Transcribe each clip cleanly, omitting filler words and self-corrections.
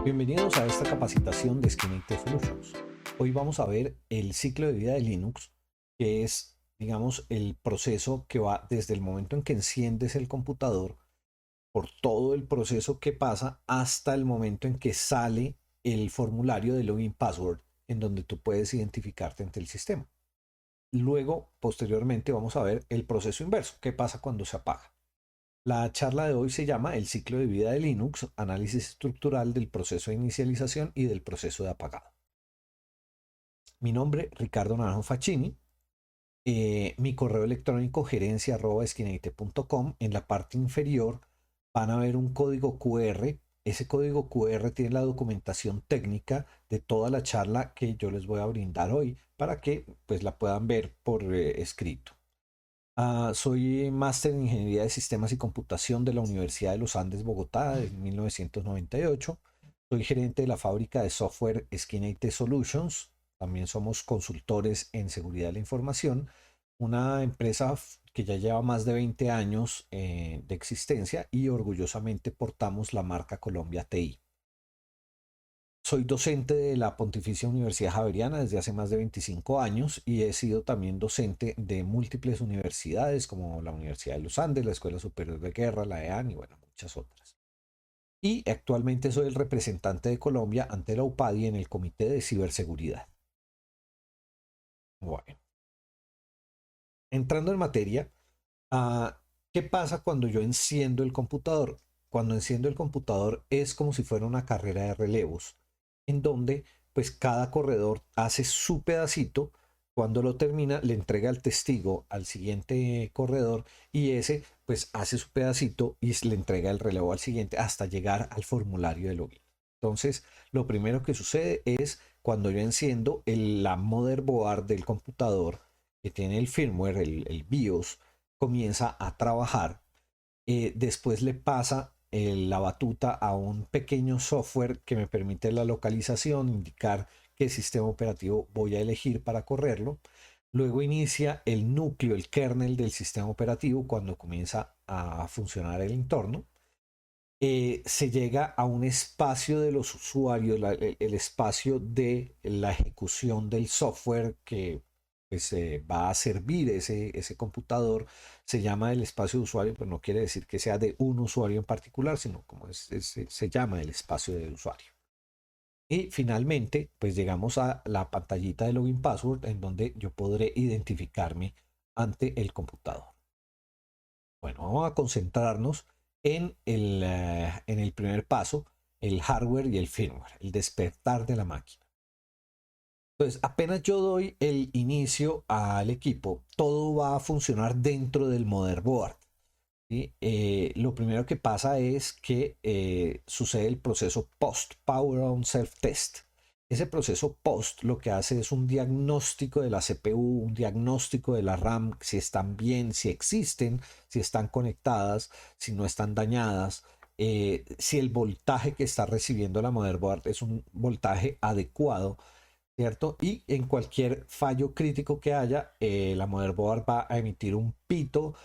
Bienvenidos a esta capacitación de Skin IT Solutions. Hoy vamos a ver el ciclo de vida de Linux, que es, digamos, el proceso que va desde el momento en que enciendes el computador, por todo el proceso que pasa hasta el momento en que sale el formulario de login password, en donde tú puedes identificarte ante el sistema. Luego, posteriormente, vamos a ver el proceso inverso, qué pasa cuando se apaga. La charla de hoy se llama El ciclo de vida de Linux, análisis estructural del proceso de inicialización y del proceso de apagado. Mi nombre, Ricardo Naranjo Facchini. Mi correo electrónico gerencia@skinit.com. En la parte inferior van a ver un código QR. Ese código QR tiene la documentación técnica de toda la charla que yo les voy a brindar hoy para que pues la puedan ver por escrito. Soy máster en Ingeniería de Sistemas y Computación de la Universidad de los Andes, Bogotá, de 1998. Soy gerente de la fábrica de software Skin IT Solutions. También somos consultores en seguridad de la información, una empresa que ya lleva más de 20 años de existencia y orgullosamente portamos la marca Colombia TI. Soy docente de la Pontificia Universidad Javeriana desde hace más de 25 años y he sido también docente de múltiples universidades como la Universidad de los Andes, la Escuela Superior de Guerra, la EAN y bueno, muchas otras. Y actualmente soy el representante de Colombia ante la UPADI en el Comité de Ciberseguridad. Bueno, entrando en materia, ¿qué pasa cuando yo enciendo el computador? Cuando enciendo el computador es como si fuera una carrera de relevos, en donde pues cada corredor hace su pedacito. Cuando lo termina, le entrega el testigo al siguiente corredor y ese pues hace su pedacito y le entrega el relevo al siguiente hasta llegar al formulario de login. Entonces, lo primero que sucede es cuando yo enciendo la motherboard del computador que tiene el firmware, el BIOS, comienza a trabajar. Después le pasa la batuta a un pequeño software que me permite la localización, indicar qué sistema operativo voy a elegir para correrlo. Luego inicia el núcleo, el kernel del sistema operativo cuando comienza a funcionar el entorno. Se llega a un espacio de los usuarios, el espacio de la ejecución del software que pues, va a servir ese computador. Se llama el espacio de usuario, pero no quiere decir que sea de un usuario en particular, sino como se llama el espacio del usuario. Y finalmente, pues llegamos a la pantallita de login password en donde yo podré identificarme ante el computador. Bueno, vamos a concentrarnos en el primer paso, el hardware y el firmware, el despertar de la máquina. Entonces, apenas yo doy el inicio al equipo, todo va a funcionar dentro del motherboard. ¿Sí? Lo primero que pasa es que sucede el proceso post Power On Self Test. Ese proceso post lo que hace es un diagnóstico de la CPU, un diagnóstico de la RAM, si están bien, si existen, si están conectadas, si no están dañadas, si el voltaje que está recibiendo la motherboard es un voltaje adecuado, ¿cierto? Y en cualquier fallo crítico que haya, la motherboard va a emitir un pito,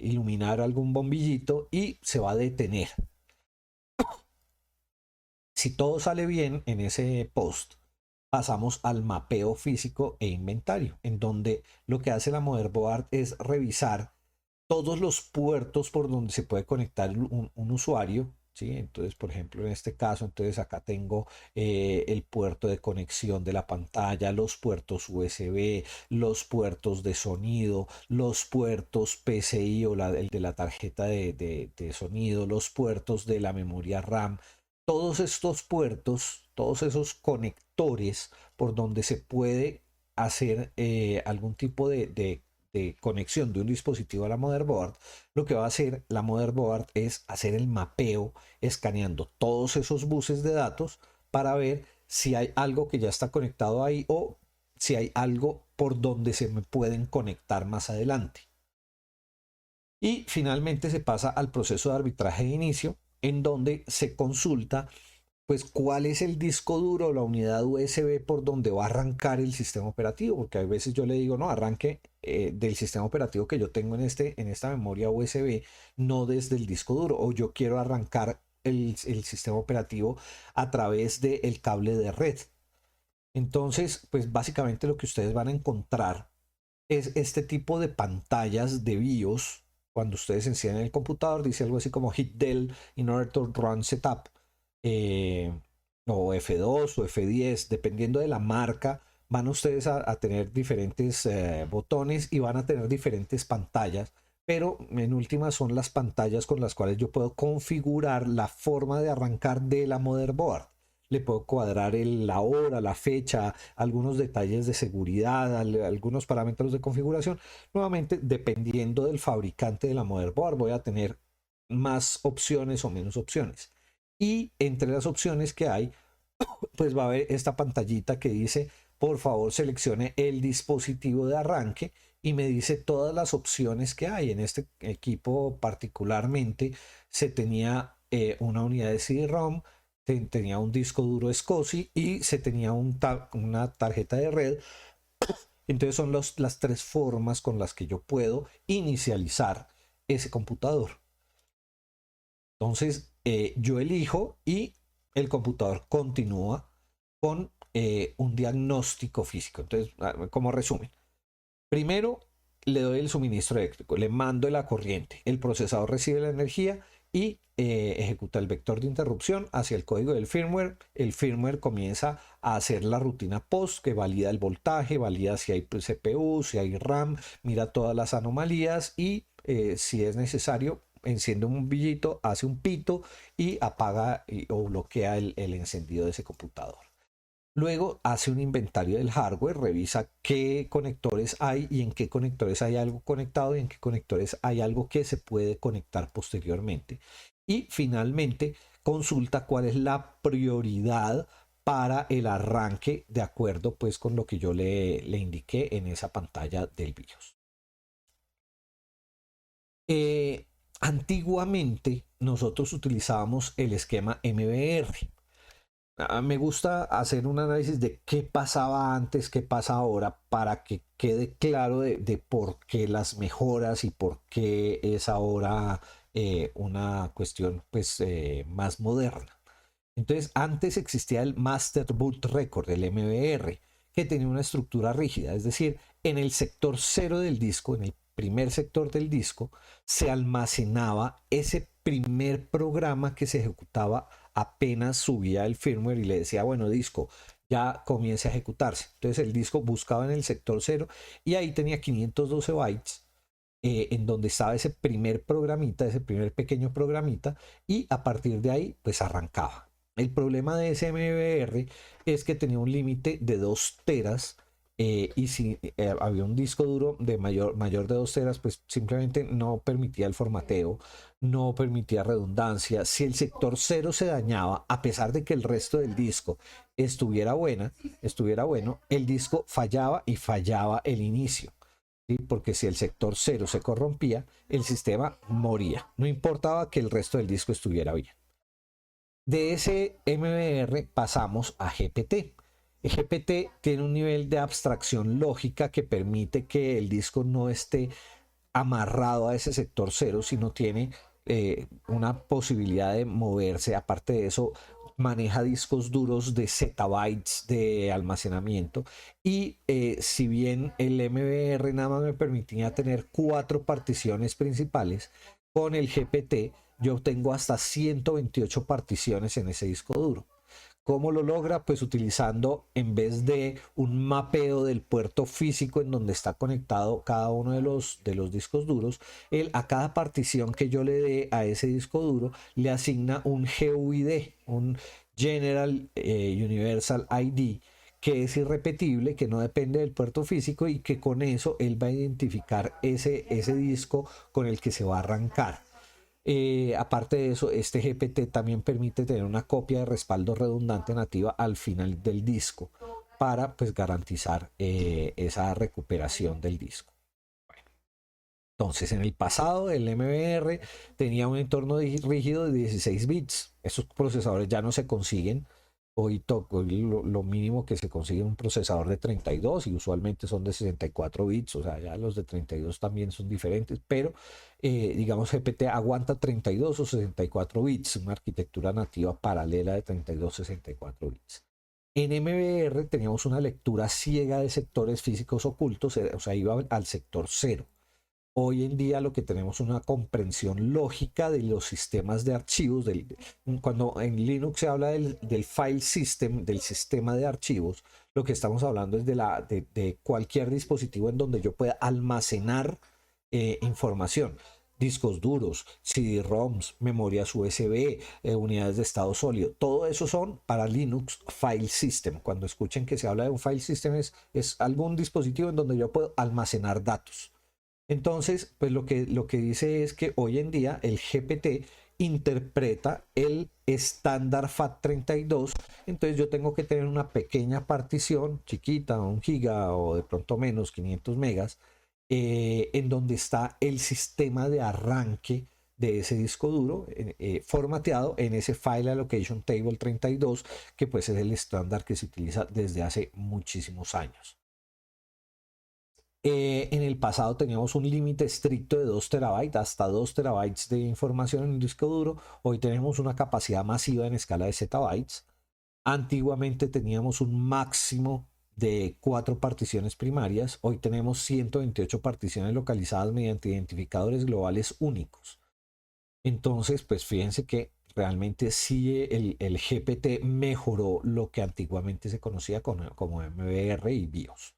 iluminar algún bombillito y se va a detener. Si todo sale bien en ese post, pasamos al mapeo físico e inventario, en donde lo que hace la motherboard es revisar todos los puertos por donde se puede conectar un usuario. ¿Sí? Entonces, por ejemplo, en este caso, entonces acá tengo el puerto de conexión de la pantalla, los puertos USB, los puertos de sonido, los puertos PCI o el de la tarjeta de sonido, los puertos de la memoria RAM. Todos estos puertos, todos esos conectores por donde se puede hacer algún tipo de conexión de un dispositivo a la motherboard, lo que va a hacer la motherboard es hacer el mapeo escaneando todos esos buses de datos para ver si hay algo que ya está conectado ahí o si hay algo por donde se me pueden conectar más adelante. Y finalmente se pasa al proceso de arbitraje de inicio, en donde se consulta pues cuál es el disco duro, la unidad USB por donde va a arrancar el sistema operativo, porque a veces yo le digo, no, arranque del sistema operativo que yo tengo en esta memoria USB, no desde el disco duro, o yo quiero arrancar el sistema operativo a través del cable de red. Entonces, pues básicamente lo que ustedes van a encontrar es este tipo de pantallas de BIOS. Cuando ustedes encienden el computador, dice algo así como hit del in order to run setup, eh, o F2 o F10, dependiendo de la marca. Van ustedes a tener diferentes botones y van a tener diferentes pantallas, pero en últimas son las pantallas con las cuales yo puedo configurar la forma de arrancar de la motherboard. Le puedo cuadrar la hora, la fecha, algunos detalles de seguridad, algunos parámetros de configuración. Nuevamente, dependiendo del fabricante de la motherboard, voy a tener más opciones o menos opciones. Y entre las opciones que hay, pues va a haber esta pantallita que dice, por favor seleccione el dispositivo de arranque, y me dice todas las opciones que hay. En este equipo particularmente se tenía una unidad de CD-ROM, tenía un disco duro SCSI y se tenía una tarjeta de red. Entonces son las tres formas con las que yo puedo inicializar ese computador. Entonces yo elijo y el computador continúa con un diagnóstico físico. Entonces, como resumen, primero le doy el suministro eléctrico, le mando la corriente, el procesador recibe la energía y ejecuta el vector de interrupción hacia el código del firmware. El firmware comienza a hacer la rutina post que valida el voltaje, valida si hay CPU, si hay RAM, mira todas las anomalías y si es necesario enciende un bombillito, hace un pito y apaga o bloquea el encendido de ese computador. Luego hace un inventario del hardware, revisa qué conectores hay y en qué conectores hay algo conectado y en qué conectores hay algo que se puede conectar posteriormente. Y finalmente consulta cuál es la prioridad para el arranque de acuerdo pues con lo que yo le indiqué en esa pantalla del BIOS. Antiguamente nosotros utilizábamos el esquema MBR. Me gusta hacer un análisis de qué pasaba antes, qué pasa ahora, para que quede claro de por qué las mejoras y por qué es ahora una cuestión pues más moderna. Entonces, antes existía el Master Boot Record, el MBR, que tenía una estructura rígida, es decir, en el sector cero del disco, en el primer sector del disco, se almacenaba ese primer programa que se ejecutaba apenas subía el firmware y le decía, bueno, disco, ya comience a ejecutarse. Entonces el disco buscaba en el sector cero y ahí tenía 512 bytes en donde estaba ese primer programita, ese primer pequeño programita, y a partir de ahí pues arrancaba. El problema de ese MBR es que tenía un límite de 2 teras y si había un disco duro de mayor de 2 teras, pues simplemente no permitía el formateo, no permitía redundancia. Si el sector cero se dañaba, a pesar de que el resto del disco estuviera bueno, el disco fallaba y fallaba el inicio. ¿Sí? Porque si el sector cero se corrompía, el sistema moría. No importaba que el resto del disco estuviera bien. De ese MBR pasamos a GPT. GPT tiene un nivel de abstracción lógica que permite que el disco no esté amarrado a ese sector cero, sino tiene una posibilidad de moverse. Aparte de eso, maneja discos duros de zettabytes de almacenamiento y si bien el MBR nada más me permitía tener 4 particiones principales, con el GPT yo tengo hasta 128 particiones en ese disco duro. ¿Cómo lo logra? Pues utilizando, en vez de un mapeo del puerto físico en donde está conectado cada uno de los discos duros, él a cada partición que yo le dé a ese disco duro le asigna un GUID, un General Universal ID, que es irrepetible, que no depende del puerto físico y que con eso él va a identificar ese disco con el que se va a arrancar. Aparte de eso, este GPT también permite tener una copia de respaldo redundante nativa al final del disco para pues garantizar esa recuperación del disco. Bueno, entonces en el pasado el MBR tenía un entorno rígido de 16 bits. Esos procesadores ya no se consiguen Hoy lo mínimo que se consigue es un procesador de 32 y usualmente son de 64 bits, o sea, ya los de 32 también son diferentes, pero digamos GPT aguanta 32 o 64 bits, una arquitectura nativa paralela de 32 64 bits. En MBR teníamos una lectura ciega de sectores físicos ocultos, o sea, iba al sector cero. Hoy en día lo que tenemos es una comprensión lógica de los sistemas de archivos. Cuando en Linux se habla del file system, del sistema de archivos, lo que estamos hablando es de cualquier dispositivo en donde yo pueda almacenar información. Discos duros, CD-ROMs, memorias USB, unidades de estado sólido, todo eso son para Linux file system. Cuando escuchen que se habla de un file system es algún dispositivo en donde yo puedo almacenar datos. Entonces, pues lo que dice es que hoy en día el GPT interpreta el estándar FAT32, entonces yo tengo que tener una pequeña partición, chiquita, 1 giga o de pronto menos, 500 megas, en donde está el sistema de arranque de ese disco duro formateado en ese File Allocation Table 32, que pues es el estándar que se utiliza desde hace muchísimos años. En el pasado teníamos un límite estricto de 2 terabytes, hasta 2 terabytes de información en el disco duro. Hoy tenemos una capacidad masiva en escala de zettabytes. Antiguamente teníamos un máximo de 4 particiones primarias. Hoy tenemos 128 particiones localizadas mediante identificadores globales únicos. Entonces, pues fíjense que realmente sí el GPT mejoró lo que antiguamente se conocía como MBR y BIOS.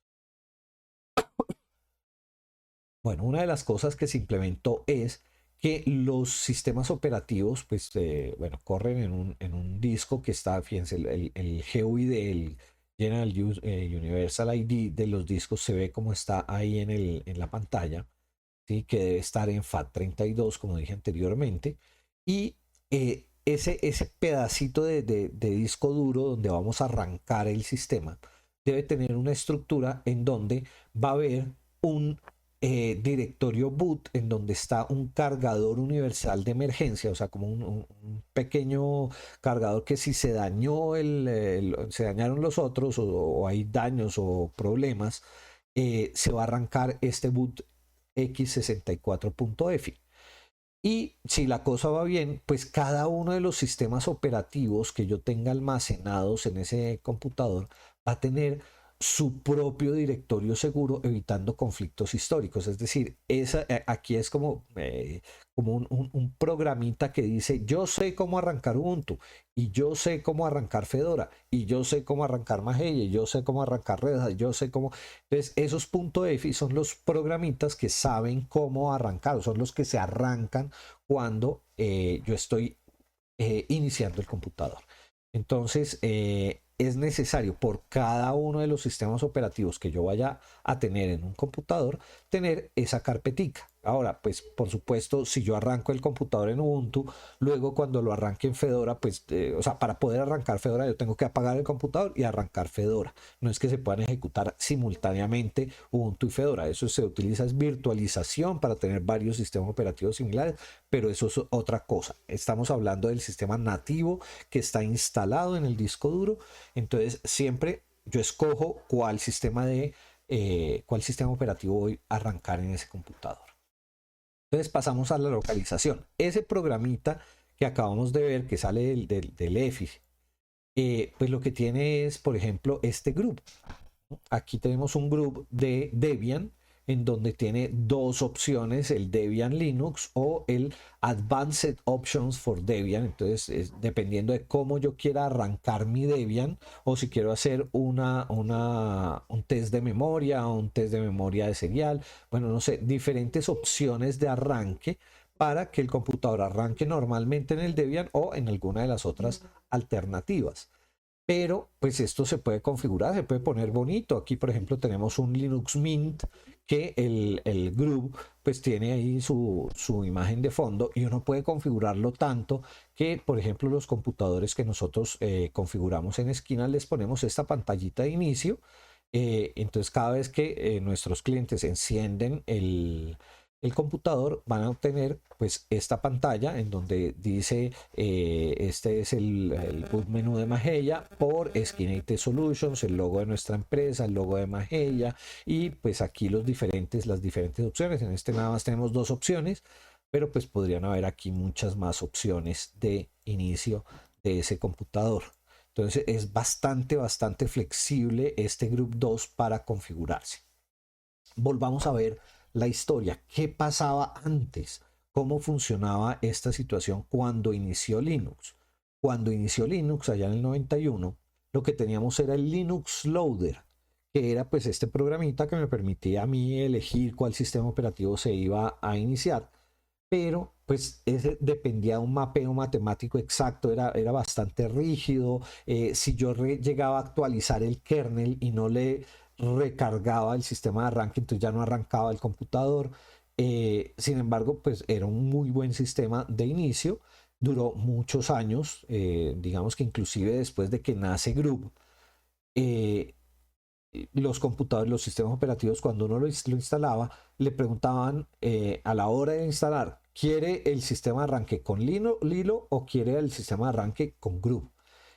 Bueno, una de las cosas que se implementó es que los sistemas operativos, pues, bueno, corren en un disco que está, fíjense, el GUID, el General Universal ID de los discos se ve como está ahí en la pantalla, ¿sí? Que debe estar en FAT32, como dije anteriormente, y ese pedacito de disco duro donde vamos a arrancar el sistema debe tener una estructura en donde va a haber un directorio boot en donde está un cargador universal de emergencia, o sea, como un pequeño cargador que si se dañó se dañaron los otros o hay daños o problemas, se va a arrancar este boot x64.f. Y si la cosa va bien, pues cada uno de los sistemas operativos que yo tenga almacenados en ese computador va a tener su propio directorio seguro, evitando conflictos históricos. Es decir, aquí es como un programita que dice, yo sé cómo arrancar Ubuntu, y yo sé cómo arrancar Fedora, y yo sé cómo arrancar Mageia, y yo sé cómo arrancar Red Hat, yo sé cómo... Entonces, esos .efi son los programitas que saben cómo arrancar, son los que se arrancan cuando yo estoy iniciando el computador. Entonces, es necesario por cada uno de los sistemas operativos que yo vaya a tener en un computador, tener esa carpetica. Ahora, pues por supuesto, si yo arranco el computador en Ubuntu, luego cuando lo arranque en Fedora, pues, o sea, para poder arrancar Fedora, yo tengo que apagar el computador y arrancar Fedora. No es que se puedan ejecutar simultáneamente Ubuntu y Fedora. Eso se utiliza es virtualización para tener varios sistemas operativos similares, pero eso es otra cosa. Estamos hablando del sistema nativo que está instalado en el disco duro. Entonces, siempre yo escojo cuál sistema operativo voy a arrancar en ese computador. Entonces pasamos a la localización. Ese programita que acabamos de ver que sale del EFI, pues lo que tiene es, por ejemplo, este group. Aquí tenemos un group de Debian en donde tiene dos opciones, el Debian Linux o el Advanced Options for Debian. Entonces, dependiendo de cómo yo quiera arrancar mi Debian o si quiero hacer un test de memoria o un test de memoria de serial, bueno, no sé, diferentes opciones de arranque para que el computador arranque normalmente en el Debian o en alguna de las otras alternativas. Pero pues esto se puede configurar, se puede poner bonito. Aquí por ejemplo tenemos un Linux Mint que el group pues tiene ahí su imagen de fondo y uno puede configurarlo tanto que por ejemplo los computadores que nosotros configuramos en esquina les ponemos esta pantallita de inicio. Entonces cada vez que nuestros clientes encienden el computador, van a obtener pues esta pantalla en donde dice este es el boot menú de Mageia por Skin IT Solutions, el logo de nuestra empresa, el logo de Mageia, y pues aquí las diferentes opciones. En este nada más tenemos dos opciones, pero pues podrían haber aquí muchas más opciones de inicio de ese computador. Entonces es bastante flexible este Group 2 para configurarse. Volvamos a ver la historia. ¿Qué pasaba antes? ¿Cómo funcionaba esta situación cuando inició Linux? Cuando inició Linux, allá en el 91, lo que teníamos era el Linux Loader, que era pues este programita que me permitía a mí elegir cuál sistema operativo se iba a iniciar, pero pues ese dependía de un mapeo matemático exacto, era bastante rígido. Si yo llegaba a actualizar el kernel y no le recargaba el sistema de arranque, entonces ya no arrancaba el computador. Sin embargo, pues era un muy buen sistema de inicio, duró muchos años, digamos que inclusive después de que nace Group, eh, los computadores, los sistemas operativos, cuando uno lo instalaba, le preguntaban a la hora de instalar, ¿quiere el sistema de arranque con Lilo o quiere el sistema de arranque con Group?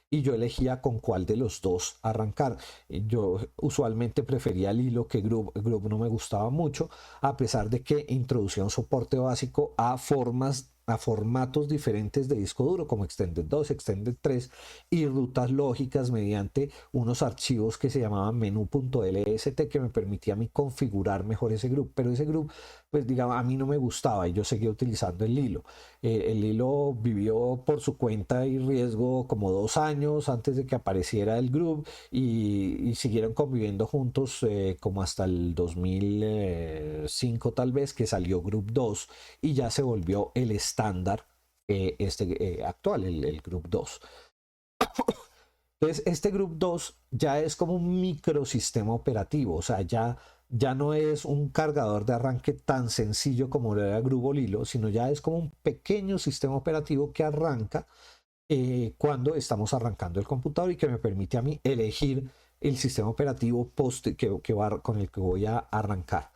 Y yo elegía con cuál de los dos arrancar. Yo usualmente prefería Lilo que Group. Group no me gustaba mucho, a pesar de que introducía un soporte básico a formatos diferentes de disco duro, como Extended 2, Extended 3, y rutas lógicas mediante unos archivos que se llamaban menú.lst, que me permitía a mí configurar mejor ese Group. Pero ese Group, pues digamos, a mí no me gustaba y yo seguía utilizando el Lilo. El hilo vivió por su cuenta y riesgo como 2 años antes de que apareciera el Group, y siguieron conviviendo juntos como hasta el 2005 tal vez, que salió Group 2 y ya se volvió el estándar actual, el Group 2. Entonces, este Group 2 ya es como un microsistema operativo, o sea, ya no es un cargador de arranque tan sencillo como lo era Group o Lilo, sino ya es como un pequeño sistema operativo que arranca cuando estamos arrancando el computador y que me permite a mí elegir el sistema operativo con el que voy a arrancar.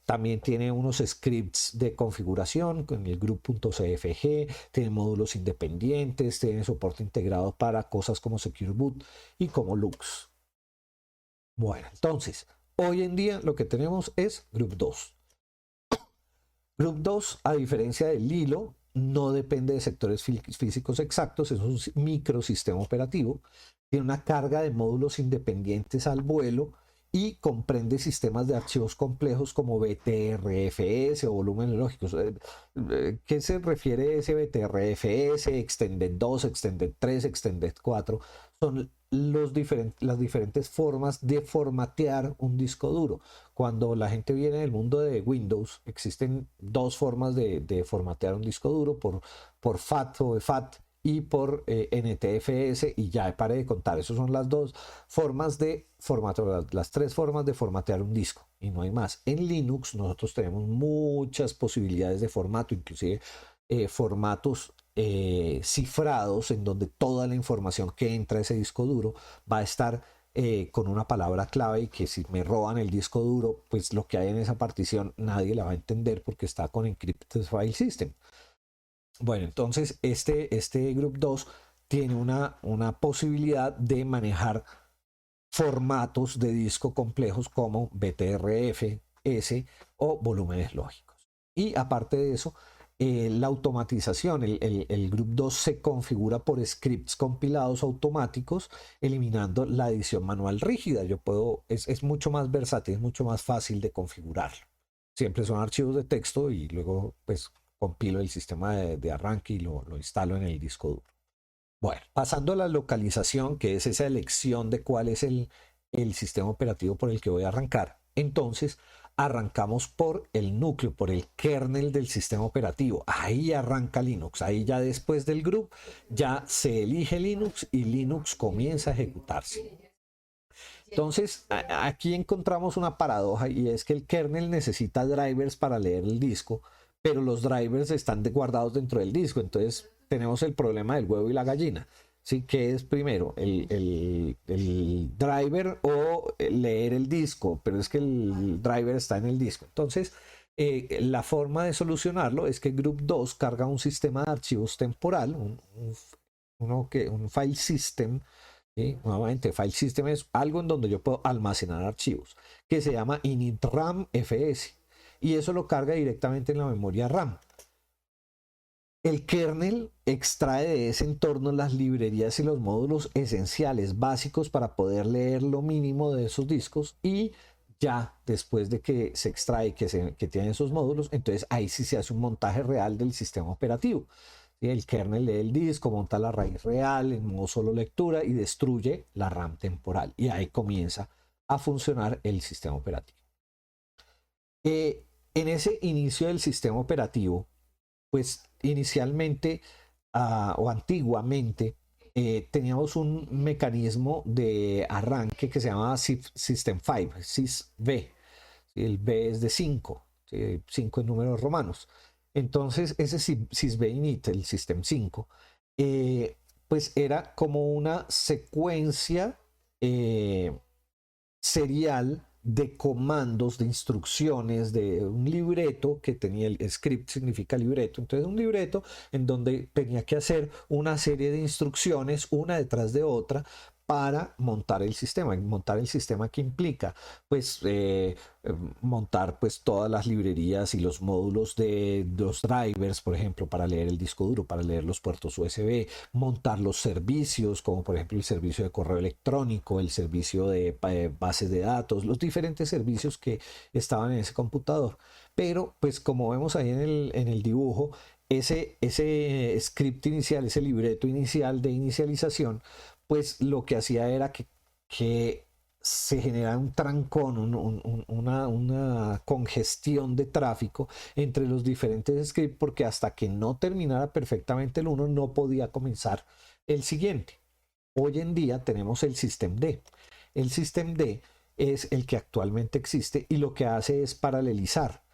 También tiene unos scripts de configuración con el group.cfg, tiene módulos independientes, tiene soporte integrado para cosas como Secure Boot y como Lux. Bueno, entonces, hoy en día lo que tenemos es Group 2. Group 2, a diferencia del Lilo, no depende de sectores físicos exactos, es un microsistema operativo, tiene una carga de módulos independientes al vuelo y comprende sistemas de archivos complejos como BTRFS o volúmenes lógicos. ¿Qué se refiere ese BTRFS, Extended 2, Extended 3, Extended 4? Son las diferentes formas de formatear un disco duro. Cuando la gente viene del mundo de Windows, existen dos formas de formatear un disco duro, por FAT o FAT y por NTFS, y ya paré de contar. Esas son las dos formas de formatear, las tres formas de formatear un disco, y no hay más. En Linux nosotros tenemos muchas posibilidades de formato, inclusive formatos cifrados, en donde toda la información que entra a ese disco duro va a estar con una palabra clave, y que si me roban el disco duro, pues lo que hay en esa partición nadie la va a entender porque está con Encrypted File System. Bueno, entonces este Group 2 tiene una posibilidad de manejar formatos de disco complejos como BTRFS o volúmenes lógicos. Y aparte de eso, la automatización, el Group 2 se configura por scripts compilados automáticos, eliminando la edición manual rígida. Es mucho más versátil, es mucho más fácil de configurarlo. Siempre son archivos de texto y luego pues compilo el sistema de arranque y lo instalo en el disco duro. Bueno, pasando a la localización, que es esa elección de cuál es el sistema operativo por el que voy a arrancar. Entonces, arrancamos por el núcleo, por el kernel del sistema operativo. Ahí arranca Linux. Ahí ya después del group, ya se elige Linux y Linux comienza a ejecutarse. Entonces, aquí encontramos una paradoja, y es que el kernel necesita drivers para leer el disco, pero los drivers están guardados dentro del disco. Entonces, tenemos el problema del huevo y la gallina. ¿Sí? ¿Qué es primero? ¿El driver o leer el disco? Pero es que el driver está en el disco. Entonces, La forma de solucionarlo es que Group 2 carga un sistema de archivos temporal, un file system. ¿Sí? Nuevamente, file system es algo en donde yo puedo almacenar archivos, que se llama initram fs, y eso lo carga directamente en la memoria RAM. El kernel extrae de ese entorno las librerías y los módulos esenciales, básicos para poder leer lo mínimo de esos discos, y ya después de que se extrae, que tiene esos módulos, entonces ahí sí se hace un montaje real del sistema operativo. ¿Sí? El kernel lee el disco, monta la raíz real en modo solo lectura y destruye la RAM temporal. Y ahí comienza a funcionar el sistema operativo. En ese inicio del sistema operativo, pues inicialmente o antiguamente teníamos un mecanismo de arranque que se llamaba System 5, SysV. El B es de 5, 5 en números romanos. Entonces ese SysV init, el System 5, pues era como una secuencia serial de comandos, de instrucciones, de un libreto que tenía, el script significa libreto, entonces un libreto en donde tenía que hacer una serie de instrucciones una detrás de otra para montar el sistema. Montar el sistema que implica pues montar pues todas las librerías y los módulos de los drivers, por ejemplo, para leer el disco duro, para leer los puertos USB, montar los servicios, como por ejemplo el servicio de correo electrónico, el servicio de bases de datos, los diferentes servicios que estaban en ese computador. Pero pues como vemos ahí en el dibujo, ese script inicial, ese libreto inicial de inicialización, pues lo que hacía era que se genera un trancón, una congestión de tráfico entre los diferentes scripts, porque hasta que no terminara perfectamente el uno no podía comenzar el siguiente. Hoy en día tenemos el systemd. El systemd es el que actualmente existe y lo que hace es paralelizar.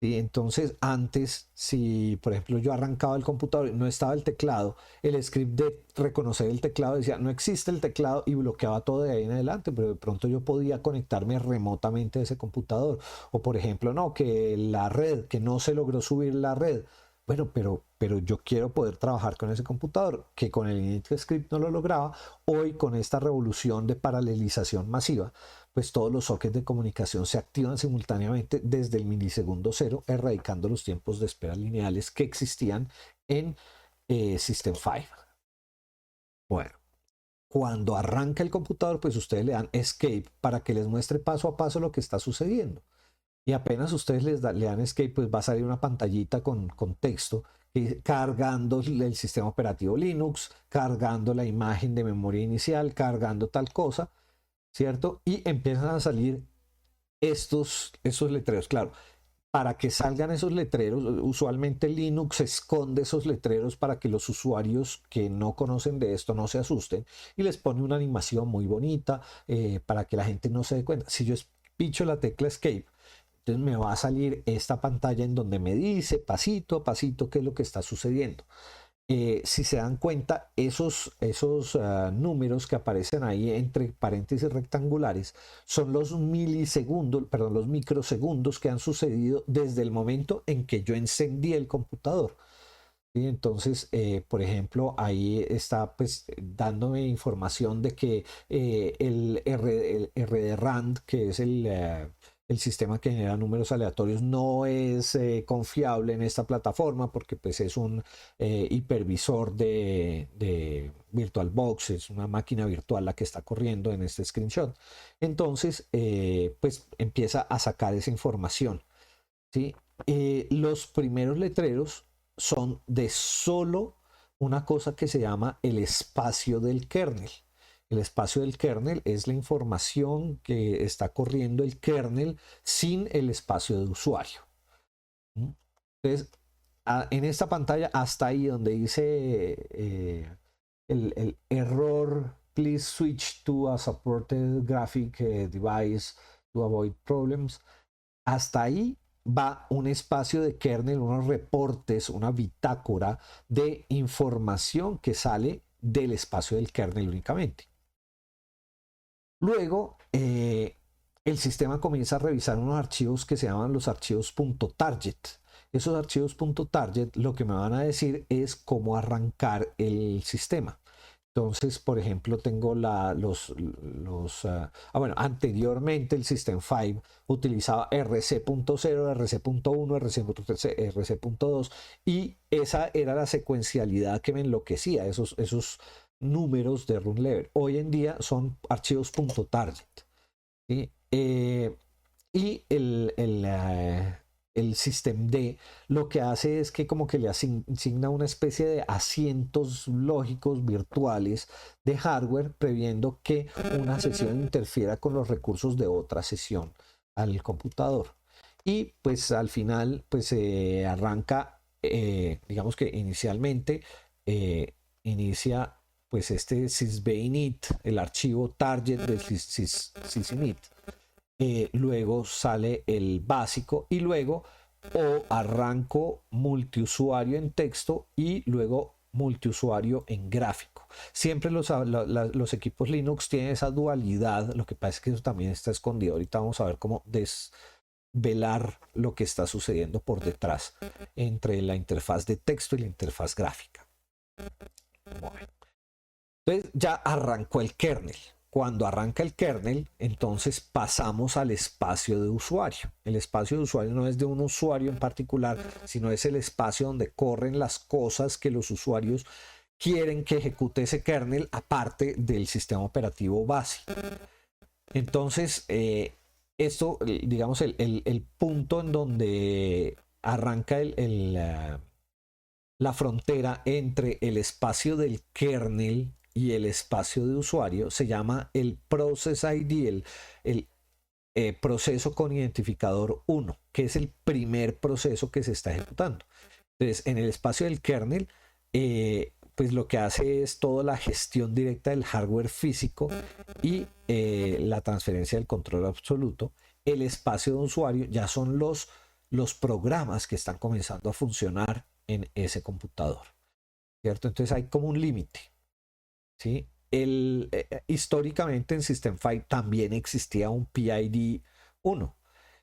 Y entonces antes, si por ejemplo yo arrancaba el computador y no estaba el teclado, el script de reconocer el teclado decía no existe el teclado y bloqueaba todo de ahí en adelante, pero de pronto yo podía conectarme remotamente a ese computador. O por ejemplo, no, que la red, que no se logró subir la red. Bueno, pero yo quiero poder trabajar con ese computador, que con el init script no lo lograba. Hoy con esta revolución de paralelización masiva, pues todos los sockets de comunicación se activan simultáneamente desde el milisegundo cero, erradicando los tiempos de espera lineales que existían en System 5. Bueno, cuando arranca el computador, pues ustedes le dan escape para que les muestre paso a paso lo que está sucediendo. Y apenas ustedes le dan escape, pues va a salir una pantallita con texto cargando el sistema operativo Linux, cargando la imagen de memoria inicial, cargando tal cosa, ¿cierto? Y empiezan a salir estos letreros. Claro, para que salgan esos letreros, usualmente Linux esconde esos letreros para que los usuarios que no conocen de esto no se asusten y les pone una animación muy bonita para que la gente no se dé cuenta. Si yo picho la tecla Escape, entonces me va a salir esta pantalla en donde me dice pasito a pasito qué es lo que está sucediendo. Si se dan cuenta, esos números que aparecen ahí entre paréntesis rectangulares son los milisegundos, perdón, los microsegundos que han sucedido desde el momento en que yo encendí el computador. ¿Sí? Entonces, por ejemplo, ahí está pues dándome información de que el RD-RAND, que es el sistema que genera números aleatorios, no es confiable en esta plataforma porque pues es un hipervisor de VirtualBox, es una máquina virtual la que está corriendo en este screenshot. Entonces, pues empieza a sacar esa información. ¿Sí? Los primeros letreros son de solo una cosa que se llama el espacio del kernel. El espacio del kernel es la información que está corriendo el kernel sin el espacio de usuario. Entonces, en esta pantalla, hasta ahí donde dice el error, please switch to a supported graphic device to avoid problems, hasta ahí va un espacio de kernel, unos reportes, una bitácora de información que sale del espacio del kernel únicamente. Luego, el sistema comienza a revisar unos archivos que se llaman los archivos .target. Esos archivos .target lo que me van a decir es cómo arrancar el sistema. Entonces, por ejemplo, tengo bueno, anteriormente el System 5 utilizaba RC.0, RC.1, RC.2 y esa era la secuencialidad que me enloquecía, esos números de run level. Hoy en día son archivos .target. ¿Sí? Y el systemd lo que hace es que como que le asigna una especie de asientos lógicos virtuales de hardware, previendo que una sesión interfiera con los recursos de otra sesión al computador. Y pues al final pues arranca, digamos que inicialmente inicia pues este sysbinit, el archivo target del sysinit. Luego sale el básico y luego o arranco multiusuario en texto y luego multiusuario en gráfico. Siempre los equipos Linux tienen esa dualidad, lo que pasa es que eso también está escondido. Ahorita vamos a ver cómo desvelar lo que está sucediendo por detrás entre la interfaz de texto y la interfaz gráfica. Bueno. Entonces ya arrancó el kernel. Cuando arranca el kernel, entonces pasamos al espacio de usuario. El espacio de usuario no es de un usuario en particular, sino es el espacio donde corren las cosas que los usuarios quieren que ejecute ese kernel, aparte del sistema operativo base. Entonces, esto, digamos, el punto en donde arranca la frontera entre el espacio del kernel y el espacio de usuario se llama el Process ID, el proceso con identificador 1, que es el primer proceso que se está ejecutando. Entonces, en el espacio del kernel, pues lo que hace es toda la gestión directa del hardware físico y la transferencia del control absoluto. El espacio de usuario ya son los programas que están comenzando a funcionar en ese computador, ¿cierto? Entonces hay como un límite. ¿Sí? Históricamente en System 5 también existía un PID 1,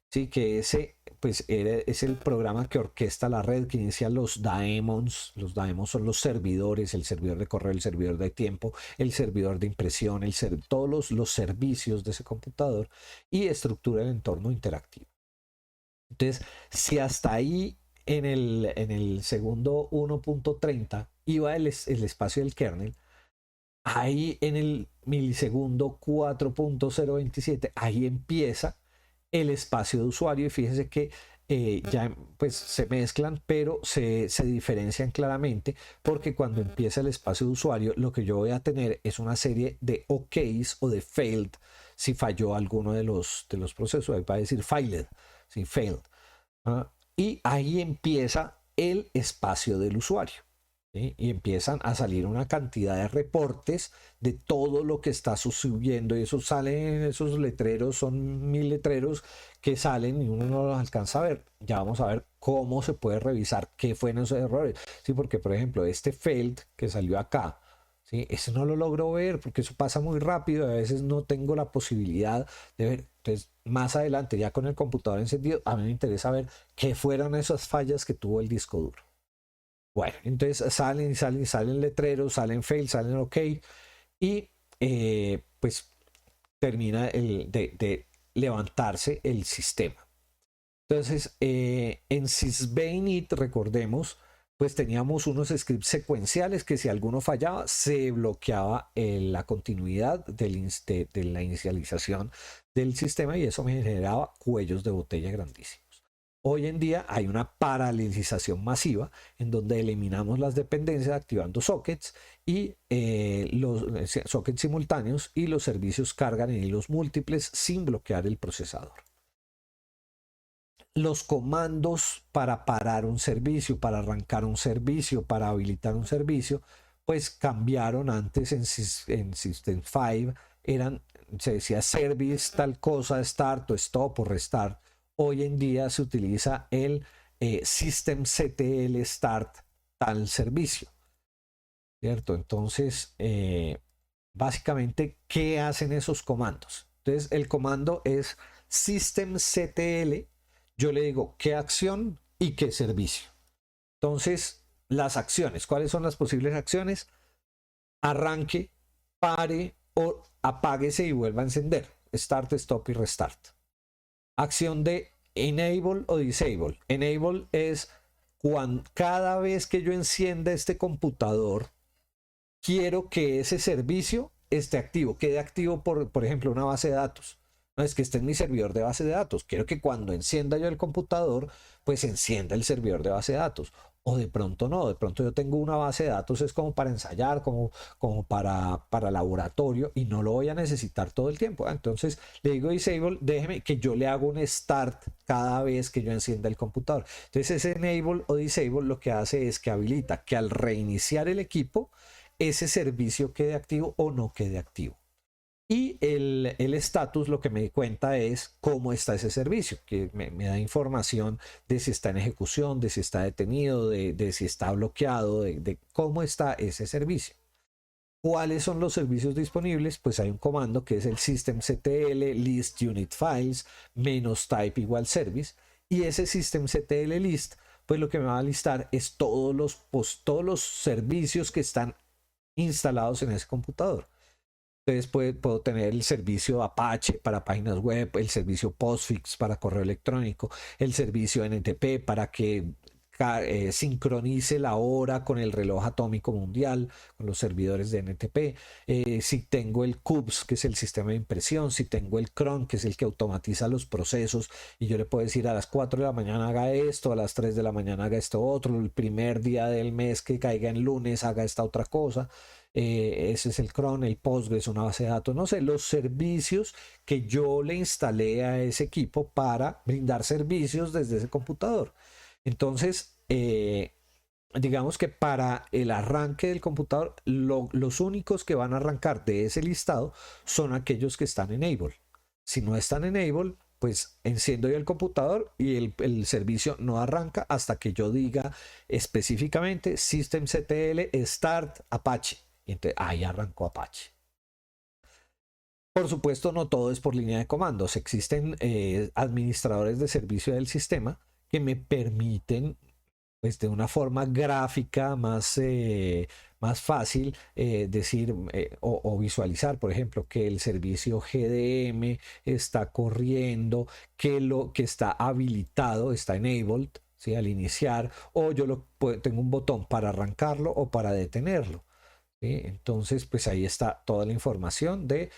¿sí? Que ese pues es el programa que orquesta la red, que inicia los daemons. Los daemons son los servidores, el servidor de correo, el servidor de tiempo, el servidor de impresión, todos los servicios de ese computador, y estructura el entorno interactivo. Entonces, si hasta ahí en el segundo 1.30 iba el espacio del kernel, ahí en el milisegundo 4.027, ahí empieza el espacio de usuario, y fíjense que ya pues se mezclan, pero se diferencian claramente, porque cuando empieza el espacio de usuario, lo que yo voy a tener es una serie de OKs o de failed, si falló alguno de los procesos, ahí va a decir failed, ¿sí? Failed. Y ahí empieza el espacio del usuario. ¿Sí? Y empiezan a salir una cantidad de reportes de todo lo que está sucediendo, y eso salen, esos letreros, son 1000 letreros que salen y uno no los alcanza a ver. Ya vamos a ver cómo se puede revisar qué fueron esos errores, ¿sí? Porque por ejemplo este failed que salió acá, ¿sí? Eso no lo logro ver porque eso pasa muy rápido, a veces no tengo la posibilidad de ver. Entonces más adelante, ya con el computador encendido, a mí me interesa ver qué fueron esas fallas que tuvo el disco duro. Bueno, entonces salen letreros, salen fail, salen ok, y pues termina de levantarse el sistema. Entonces, en sysbinit, recordemos, pues teníamos unos scripts secuenciales que si alguno fallaba, se bloqueaba la continuidad de la inicialización del sistema, y eso me generaba cuellos de botella grandísimos. Hoy en día hay una paralelización masiva en donde eliminamos las dependencias activando sockets y los sockets simultáneos, y los servicios cargan en hilos múltiples sin bloquear el procesador. Los comandos para parar un servicio, para arrancar un servicio, para habilitar un servicio, pues cambiaron. Antes en System 5 se decía service tal cosa, start o stop o restart. Hoy en día se utiliza el systemctl start tal servicio, ¿cierto? Entonces, básicamente, ¿qué hacen esos comandos? Entonces, el comando es systemctl, yo le digo qué acción y qué servicio. Entonces, las acciones, ¿cuáles son las posibles acciones? Arranque, pare o apáguese y vuelva a encender. Start, stop y restart. Acción de enable o disable. Enable es cuando cada vez que yo encienda este computador, quiero que ese servicio esté activo, quede activo por ejemplo, una base de datos. No es que esté en mi servidor de base de datos. Quiero que cuando encienda yo el computador, pues encienda el servidor de base de datos. O de pronto no, de pronto yo tengo una base de datos, es como para ensayar, como para laboratorio y no lo voy a necesitar todo el tiempo. Entonces le digo disable, déjeme que yo le hago un start cada vez que yo encienda el computador. Entonces ese enable o disable lo que hace es que habilita que al reiniciar el equipo, ese servicio quede activo o no quede activo. Y el status lo que me di cuenta es cómo está ese servicio, que me da información de si está en ejecución, de si está detenido, de si está bloqueado, de cómo está ese servicio. ¿Cuáles son los servicios disponibles? Pues hay un comando que es el systemctl list unit files -type igual service, y ese systemctl list, pues lo que me va a listar es todos los servicios que están instalados en ese computador. Entonces puedo tener el servicio Apache para páginas web, el servicio Postfix para correo electrónico, el servicio NTP para que sincronice la hora con el reloj atómico mundial, con los servidores de NTP. Si tengo el CUBS, que es el sistema de impresión, si tengo el cron, que es el que automatiza los procesos, y yo le puedo decir a las 4 de la mañana haga esto, a las 3 de la mañana haga esto otro, el primer día del mes que caiga en lunes haga esta otra cosa. Ese es el cron, el Postgres, una base de datos, no sé, los servicios que yo le instalé a ese equipo para brindar servicios desde ese computador. Entonces, digamos que para el arranque del computador, los únicos que van a arrancar de ese listado son aquellos que están en enable. Si no están en enable, pues enciendo yo el computador y el servicio no arranca hasta que yo diga específicamente systemctl start Apache. Y entonces ahí arrancó Apache. Por supuesto, no todo es por línea de comandos. Existen administradores de servicio del sistema que me permiten, pues de una forma gráfica más fácil, decir o visualizar, por ejemplo, que el servicio GDM está corriendo, que lo que está habilitado, está enabled, ¿sí? Al iniciar, o yo tengo un botón para arrancarlo o para detenerlo. ¿Sí? Entonces, pues ahí está toda la información de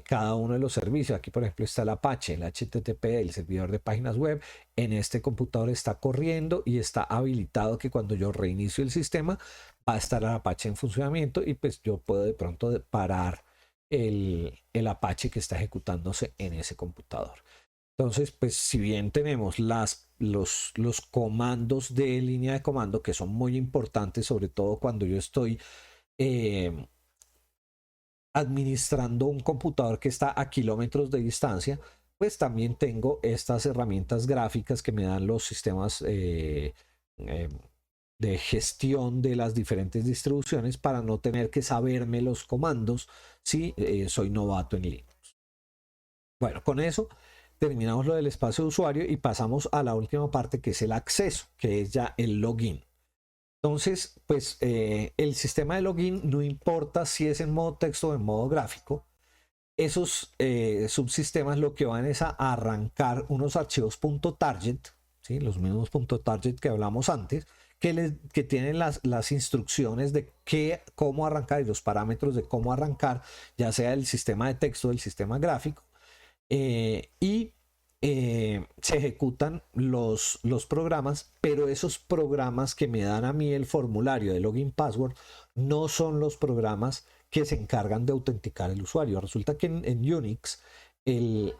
cada uno de los servicios. Aquí, por ejemplo, está el Apache, el HTTP, el servidor de páginas web. En este computador está corriendo y está habilitado que cuando yo reinicio el sistema va a estar el Apache en funcionamiento y pues yo puedo de pronto parar el Apache que está ejecutándose en ese computador. Entonces, pues si bien tenemos los comandos de línea de comando que son muy importantes, sobre todo cuando yo estoy administrando un computador que está a kilómetros de distancia, pues también tengo estas herramientas gráficas que me dan los sistemas de gestión de las diferentes distribuciones para no tener que saberme los comandos si soy novato en Linux. Bueno, con eso terminamos lo del espacio de usuario y pasamos a la última parte, que es el acceso, que es ya el login. Entonces, pues el sistema de login no importa si es en modo texto o en modo gráfico. Esos subsistemas lo que van es a arrancar unos archivos .target, ¿sí? Los mismos .target que hablamos antes, que tienen las instrucciones de cómo arrancar y los parámetros de cómo arrancar, ya sea el sistema de texto o el sistema gráfico. Se ejecutan los programas, pero esos programas que me dan a mí el formulario de login password no son los programas que se encargan de autenticar el usuario. Resulta que en Unix el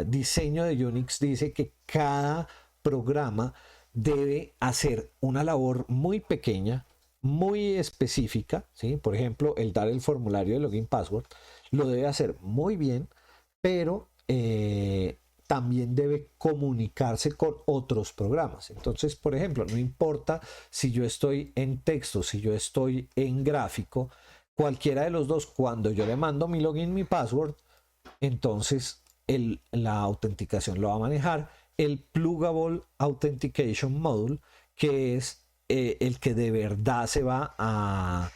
diseño de Unix dice que cada programa debe hacer una labor muy pequeña, muy específica, ¿sí? Por ejemplo, el dar el formulario de login password lo debe hacer muy bien, pero también debe comunicarse con otros programas. Entonces, por ejemplo, no importa si yo estoy en texto, si yo estoy en gráfico, cualquiera de los dos, cuando yo le mando mi login, mi password, entonces la autenticación lo va a manejar el Pluggable Authentication Module, que es el que de verdad se va a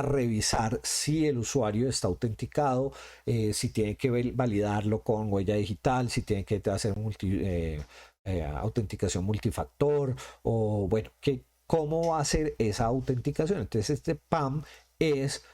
revisar si el usuario está autenticado, si tiene que validarlo con huella digital, si tiene que hacer autenticación multifactor, o bueno, cómo va a ser esa autenticación. Entonces este PAM es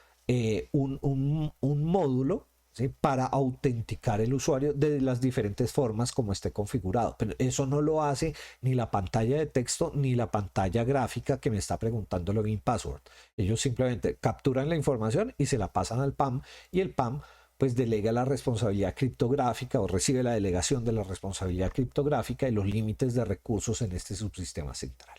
un módulo, ¿sí?, para autenticar el usuario de las diferentes formas como esté configurado. Pero eso no lo hace ni la pantalla de texto ni la pantalla gráfica que me está preguntando login password. Ellos simplemente capturan la información y se la pasan al PAM, y el PAM pues delega la responsabilidad criptográfica o recibe la delegación de la responsabilidad criptográfica y los límites de recursos en este subsistema central.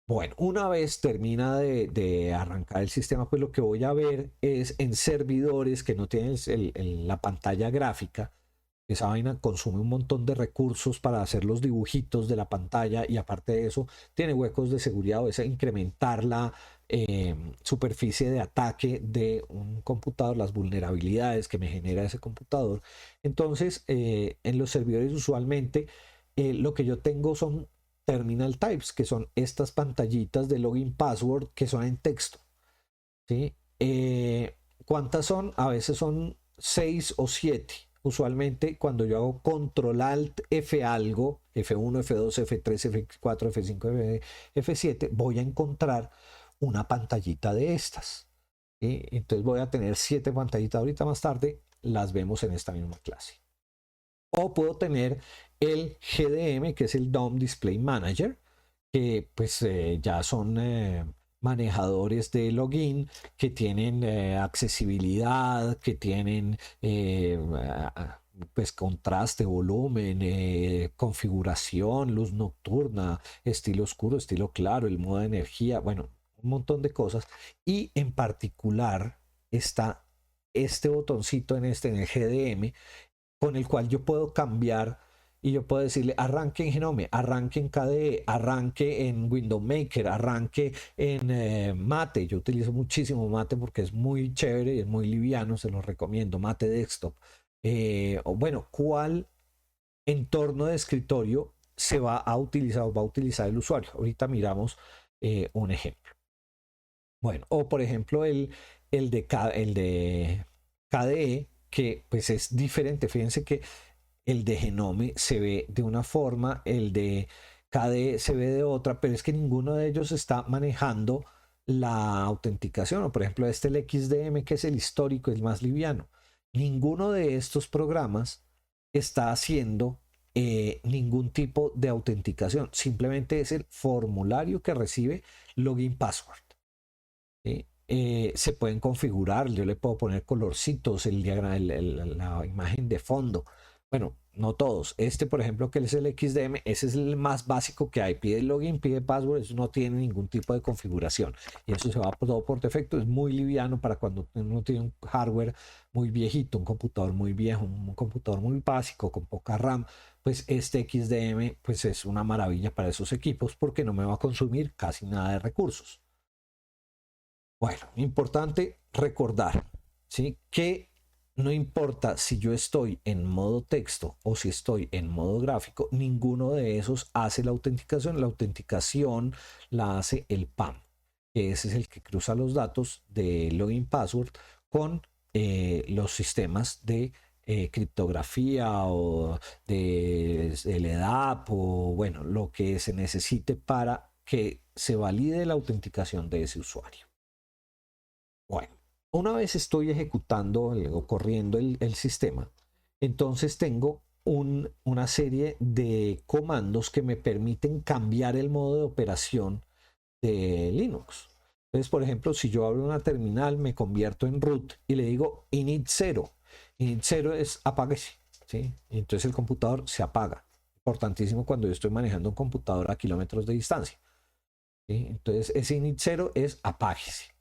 Bueno, una vez termina de arrancar el sistema, pues lo que voy a ver es en servidores que no tienen la pantalla gráfica. Esa vaina consume un montón de recursos para hacer los dibujitos de la pantalla, y aparte de eso tiene huecos de seguridad, o es incrementar la superficie de ataque de un computador, las vulnerabilidades que me genera ese computador. Entonces, en los servidores usualmente lo que yo tengo son terminal types, que son estas pantallitas de login password que son en texto, ¿sí? ¿Cuántas son? A veces son 6 o 7. Usualmente cuando yo hago control alt F algo, F1, F2, F3, F4, F5, F7, voy a encontrar una pantallita de estas, ¿sí? Entonces voy a tener 7 pantallitas. Ahorita más tarde las vemos en esta misma clase. O puedo tener el GDM, que es el DOM Display Manager, que pues ya son manejadores de login, que tienen accesibilidad, que tienen pues contraste, volumen, configuración, luz nocturna, estilo oscuro, estilo claro, el modo de energía, bueno, un montón de cosas. Y en particular está este botoncito en el GDM, con el cual yo puedo cambiar, y yo puedo decirle arranque en Genome, arranque en KDE, arranque en Window Maker, arranque en Mate. Yo utilizo muchísimo Mate porque es muy chévere y es muy liviano, se lo recomiendo, Mate Desktop. O bueno, ¿cuál entorno de escritorio se va a utilizar o va a utilizar el usuario? Ahorita miramos un ejemplo. Bueno, o por ejemplo el de KDE, que pues es diferente. Fíjense que el de Genome se ve de una forma, el de KDE se ve de otra, pero es que ninguno de ellos está manejando la autenticación. O por ejemplo el XDM, que es el histórico, el más liviano. Ninguno de estos programas está haciendo ningún tipo de autenticación. Simplemente es el formulario que recibe login password, ¿sí? Se pueden configurar, yo le puedo poner colorcitos, el diagrama, la imagen de fondo. Bueno, no todos. Este, por ejemplo, que es el XDM, ese es el más básico que hay. Pide login, pide password, eso no tiene ningún tipo de configuración. Y eso se va todo por defecto. Es muy liviano para cuando uno tiene un hardware muy viejito, un computador muy viejo, un computador muy básico, con poca RAM. Pues este XDM pues es una maravilla para esos equipos porque no me va a consumir casi nada de recursos. Bueno, importante recordar, ¿sí?, que no importa si yo estoy en modo texto o si estoy en modo gráfico, ninguno de esos hace la autenticación. La autenticación la hace el PAM, que ese es el que cruza los datos de login password con los sistemas de criptografía o de LDAP, o bueno, lo que se necesite para que se valide la autenticación de ese usuario. Bueno, una vez estoy ejecutando o corriendo el sistema, entonces tengo una serie de comandos que me permiten cambiar el modo de operación de Linux. Entonces, por ejemplo, si yo abro una terminal, me convierto en root y le digo init 0. Init 0 es apáguese, ¿sí? Y entonces el computador se apaga. Importantísimo cuando yo estoy manejando un computador a kilómetros de distancia, ¿sí? Entonces ese init 0 es apáguese.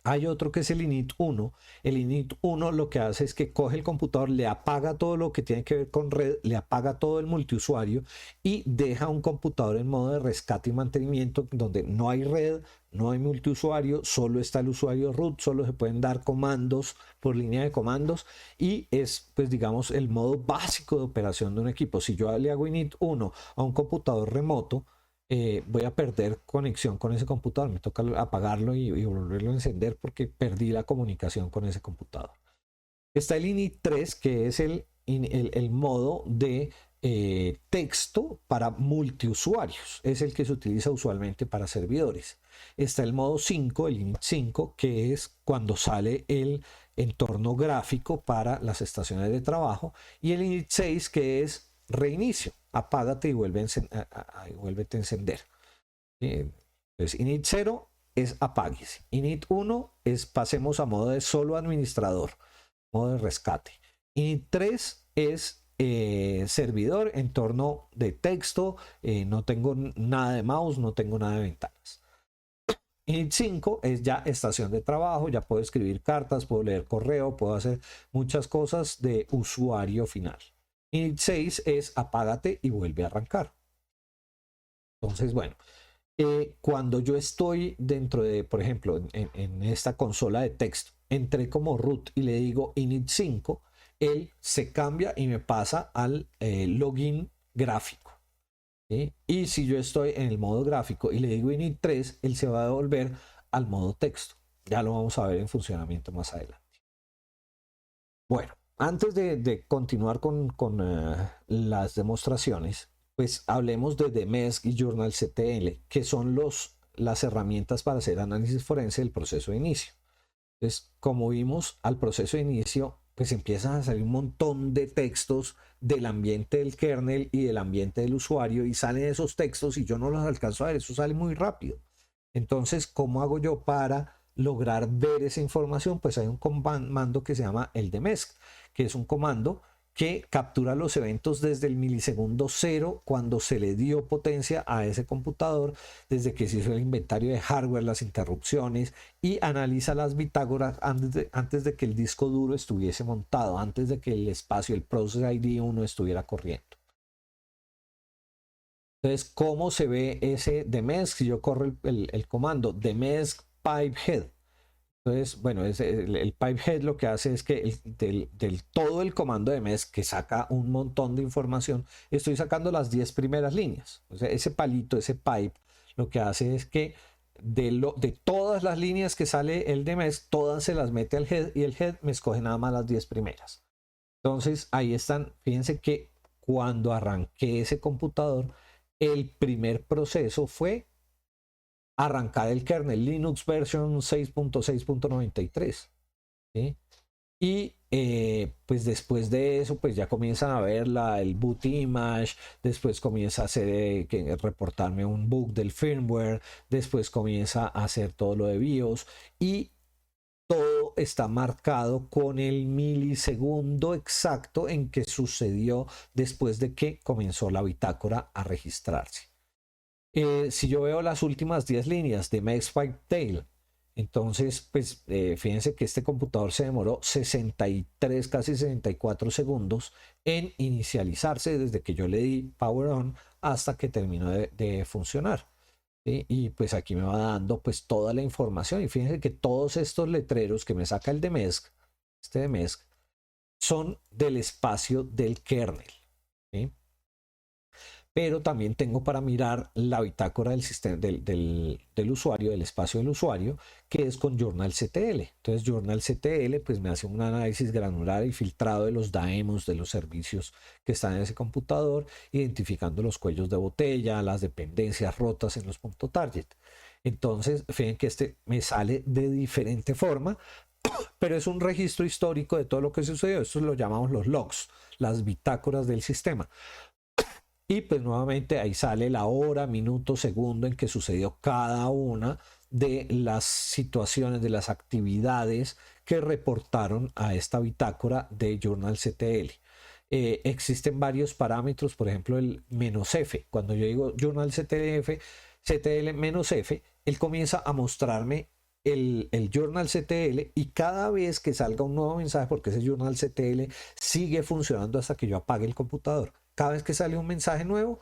Hay otro que es el init 1. El init 1 lo que hace es que coge el computador, le apaga todo lo que tiene que ver con red, le apaga todo el multiusuario y deja un computador en modo de rescate y mantenimiento donde no hay red, no hay multiusuario, solo está el usuario root, solo se pueden dar comandos por línea de comandos y es, pues digamos, el modo básico de operación de un equipo. Si yo le hago init 1 a un computador remoto, voy a perder conexión con ese computador, me toca apagarlo y volverlo a encender porque perdí la comunicación con ese computador. Está el init 3, que es el modo de texto para multiusuarios, es el que se utiliza usualmente para servidores. Está el modo 5, el init 5, que es cuando sale el entorno gráfico para las estaciones de trabajo, y el init 6, que es reinicio, apágate y vuélvete a encender. Entonces, init 0 es apáguese, init 1 es pasemos a modo de solo administrador, modo de rescate. Init 3 es servidor, entorno de texto, no tengo nada de mouse, no tengo nada de ventanas. Init 5 es ya estación de trabajo, ya puedo escribir cartas, puedo leer correo, puedo hacer muchas cosas de usuario final. Init 6 es apágate y vuelve a arrancar. Entonces, bueno, cuando yo estoy dentro de, por ejemplo, en esta consola de texto, entré como root y le digo init 5, él se cambia y me pasa al login gráfico. ¿Sí? Y si yo estoy en el modo gráfico y le digo init 3, él se va a devolver al modo texto. Ya lo vamos a ver en funcionamiento más adelante. Bueno, antes de continuar con las demostraciones, pues hablemos de DMESC y JournalCTL, que son las herramientas para hacer análisis forense del proceso de inicio. Entonces, como vimos, al proceso de inicio, pues empiezan a salir un montón de textos del ambiente del kernel y del ambiente del usuario y salen esos textos y yo no los alcanzo a ver, eso sale muy rápido. Entonces, ¿cómo hago yo para lograr ver esa información? Pues hay un comando que se llama el DMESC, que es un comando que captura los eventos desde el milisegundo 0 cuando se le dio potencia a ese computador, desde que se hizo el inventario de hardware, las interrupciones, y analiza las bitácoras antes de que el disco duro estuviese montado, antes de que el espacio, el Process ID 1 estuviera corriendo. Entonces, ¿cómo se ve ese DMESC? Si yo corro el comando DMESC pipehead. Entonces, bueno, el pipehead lo que hace es que todo el comando de MESC que saca un montón de información, estoy sacando las 10 primeras líneas. O sea, ese palito, ese pipe, lo que hace es que de todas las líneas que sale el de MESC, todas se las mete al head y el head me escoge nada más las 10 primeras. Entonces, ahí están. Fíjense que cuando arranqué ese computador, el primer proceso fue arrancar el kernel Linux version 6.6.93. ¿sí? Y pues después de eso, pues ya comienzan a ver el boot image, después comienza a hacer reportarme un bug del firmware, después comienza a hacer todo lo de BIOS y todo está marcado con el milisegundo exacto en que sucedió después de que comenzó la bitácora a registrarse. Si yo veo las últimas 10 líneas de MESC Pipetail, entonces, pues fíjense que este computador se demoró 63, casi 64 segundos en inicializarse desde que yo le di Power On hasta que terminó de funcionar. ¿sí? Y pues aquí me va dando pues toda la información. Y fíjense que todos estos letreros que me saca el de MESC, este de MESC, son del espacio del kernel. ¿sí? Pero también tengo para mirar la bitácora del sistema del usuario, del espacio del usuario, que es con JournalCTL. Entonces JournalCTL pues me hace un análisis granular y filtrado de los daemons de los servicios que están en ese computador, identificando los cuellos de botella, las dependencias rotas en los puntos target. Entonces, fíjense que este me sale de diferente forma, pero es un registro histórico de todo lo que sucedió. Esto lo llamamos los logs, las bitácoras del sistema. Y pues nuevamente ahí sale la hora, minuto, segundo en que sucedió cada una de las situaciones, de las actividades que reportaron a esta bitácora de JournalCTL. Existen varios parámetros, por ejemplo el "-f". Cuando yo digo JournalCTL -f, él comienza a mostrarme el journalctl, y cada vez que salga un nuevo mensaje, porque ese journalctl sigue funcionando hasta que yo apague el computador, cada vez que sale un mensaje nuevo,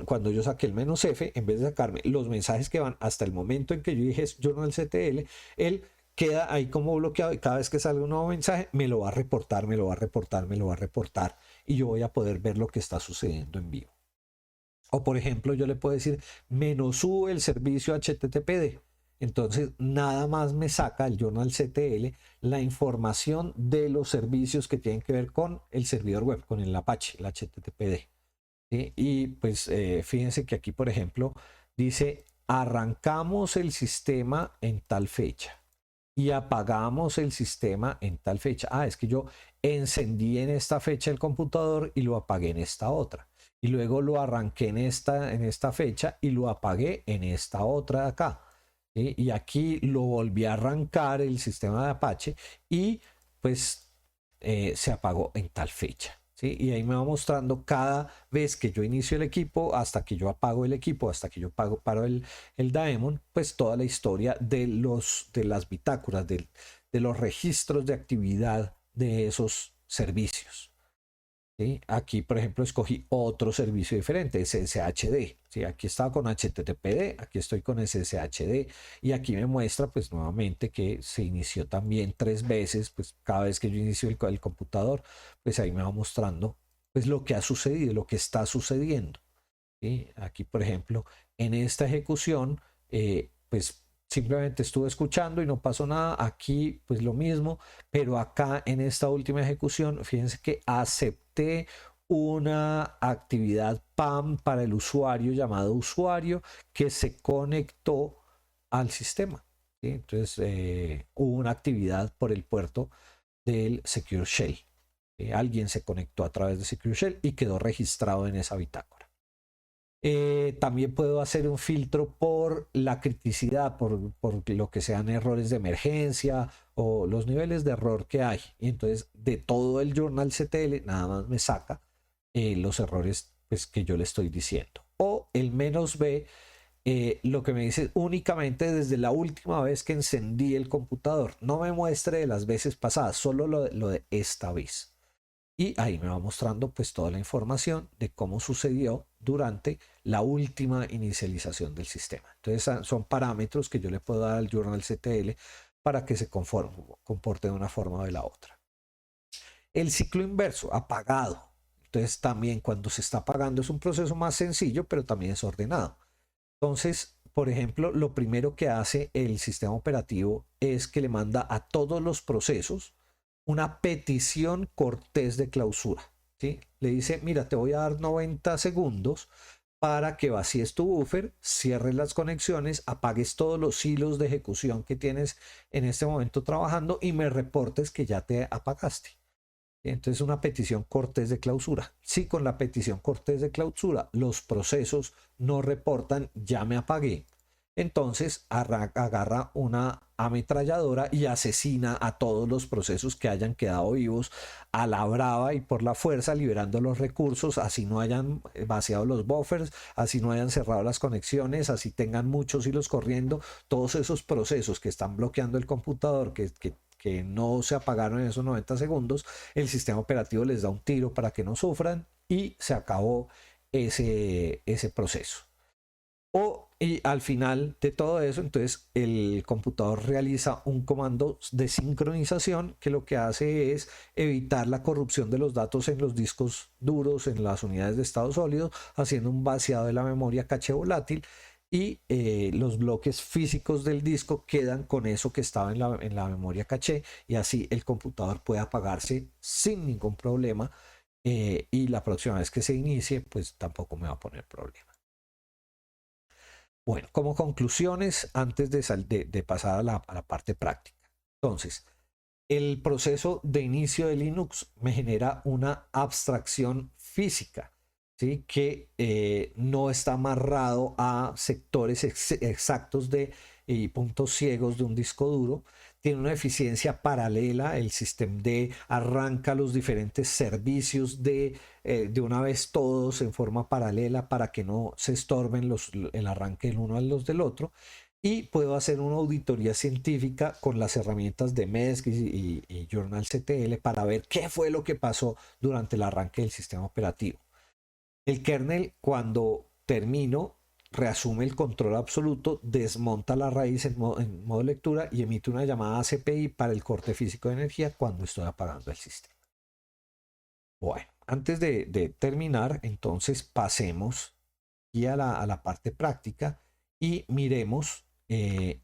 cuando yo saqué el "-f", en vez de sacarme los mensajes que van hasta el momento en que yo dije journalctl, él queda ahí como bloqueado, y cada vez que salga un nuevo mensaje me lo va a reportar, me lo va a reportar, me lo va a reportar, y yo voy a poder ver lo que está sucediendo en vivo. O por ejemplo, yo le puedo decir "-u el servicio HTTPD". Entonces, nada más me saca el journalctl la información de los servicios que tienen que ver con el servidor web, con el Apache, el HTTPD. ¿Sí? Y pues fíjense que aquí, por ejemplo, dice "arrancamos el sistema en tal fecha" y "apagamos el sistema en tal fecha". Ah, es que yo encendí en esta fecha el computador y lo apagué en esta otra. Y luego lo arranqué en esta fecha y lo apagué en esta otra de acá. ¿Sí? Y aquí lo volví a arrancar el sistema de Apache y pues se apagó en tal fecha. ¿Sí? Y ahí me va mostrando cada vez que yo inicio el equipo, hasta que yo apago el equipo, hasta que yo paro el daemon, pues toda la historia de las bitácoras, de los registros de actividad de esos servicios. ¿Sí? Aquí, por ejemplo, escogí otro servicio diferente, SSHD. ¿Sí? Aquí estaba con HTTPD, aquí estoy con SSHD, y aquí me muestra pues nuevamente que se inició también 3 veces. Pues cada vez que yo inicio el computador, pues ahí me va mostrando pues lo que ha sucedido, lo que está sucediendo. ¿Sí? Aquí, por ejemplo, en esta ejecución, pues simplemente estuve escuchando y no pasó nada. Aquí, pues lo mismo, pero acá en esta última ejecución, fíjense que acepté una actividad PAM para el usuario llamado usuario que se conectó al sistema. ¿Sí? Entonces, hubo una actividad por el puerto del Secure Shell. Alguien se conectó a través de Secure Shell y quedó registrado en esa bitácora. También puedo hacer un filtro por la criticidad, por lo que sean errores de emergencia o los niveles de error que hay. Y entonces de todo el journalctl nada más me saca los errores pues, que yo le estoy diciendo. O el "-b", lo que me dice únicamente desde la última vez que encendí el computador. No me muestre de las veces pasadas, solo lo de esta vez. Y ahí me va mostrando pues toda la información de cómo sucedió durante la última inicialización del sistema. Entonces son parámetros que yo le puedo dar al journalctl para que se comporte de una forma o de la otra. El ciclo inverso, apagado. Entonces también cuando se está apagando es un proceso más sencillo, pero también es ordenado. Entonces, por ejemplo, lo primero que hace el sistema operativo es que le manda a todos los procesos una petición cortés de clausura. ¿Sí? Le dice, mira, te voy a dar 90 segundos para que vacíes tu buffer, cierres las conexiones, apagues todos los hilos de ejecución que tienes en este momento trabajando y me reportes que ya te apagaste. Entonces, una petición cortés de clausura. Si con la petición cortés de clausura los procesos no reportan "ya me apagué", entonces agarra una ametralladora y asesina a todos los procesos que hayan quedado vivos a la brava y por la fuerza, liberando los recursos, así no hayan vaciado los buffers, así no hayan cerrado las conexiones, así tengan muchos hilos corriendo. Todos esos procesos que están bloqueando el computador, que no se apagaron en esos 90 segundos, el sistema operativo les da un tiro para que no sufran y se acabó ese proceso. Y al final de todo eso, entonces el computador realiza un comando de sincronización que lo que hace es evitar la corrupción de los datos en los discos duros, en las unidades de estado sólido, haciendo un vaciado de la memoria caché volátil, y los bloques físicos del disco quedan con eso que estaba en la memoria caché, y así el computador puede apagarse sin ningún problema, y la próxima vez que se inicie pues tampoco me va a poner problema. Bueno, como conclusiones, antes de pasar a la parte práctica. Entonces, el proceso de inicio de Linux me genera una abstracción física, ¿sí? Que no está amarrado a sectores exactos y puntos ciegos de un disco duro. Tiene una eficiencia paralela. El sistema D arranca los diferentes servicios de una vez todos en forma paralela para que no se estorben el arranque del uno a los del otro. y puedo hacer una auditoría científica con las herramientas de MESC y Journal CTL para ver qué fue lo que pasó durante el arranque del sistema operativo. El kernel, cuando termino, reasume el control absoluto, desmonta la raíz en modo lectura y emite una llamada a CPI para el corte físico de energía cuando estoy apagando el sistema. Bueno, antes de terminar, entonces pasemos aquí a la parte práctica y miremos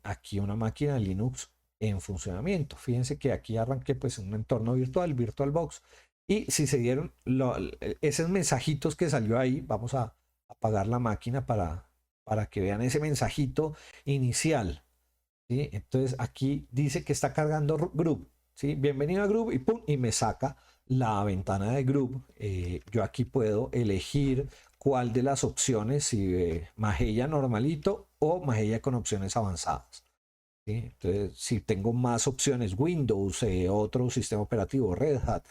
aquí una máquina Linux en funcionamiento. Fíjense que aquí arranqué pues un entorno virtual, VirtualBox, y si se dieron esos mensajitos que salió ahí, vamos a apagar la máquina para que vean ese mensajito inicial, ¿sí? Entonces aquí dice que está cargando Group, ¿sí? Bienvenido a Group y pum, y me saca la ventana de Group. Yo aquí puedo elegir cuál de las opciones, si Mageia normalito o Mageia con opciones avanzadas, ¿sí? Entonces, si tengo más opciones, Windows, otro sistema operativo, Red Hat,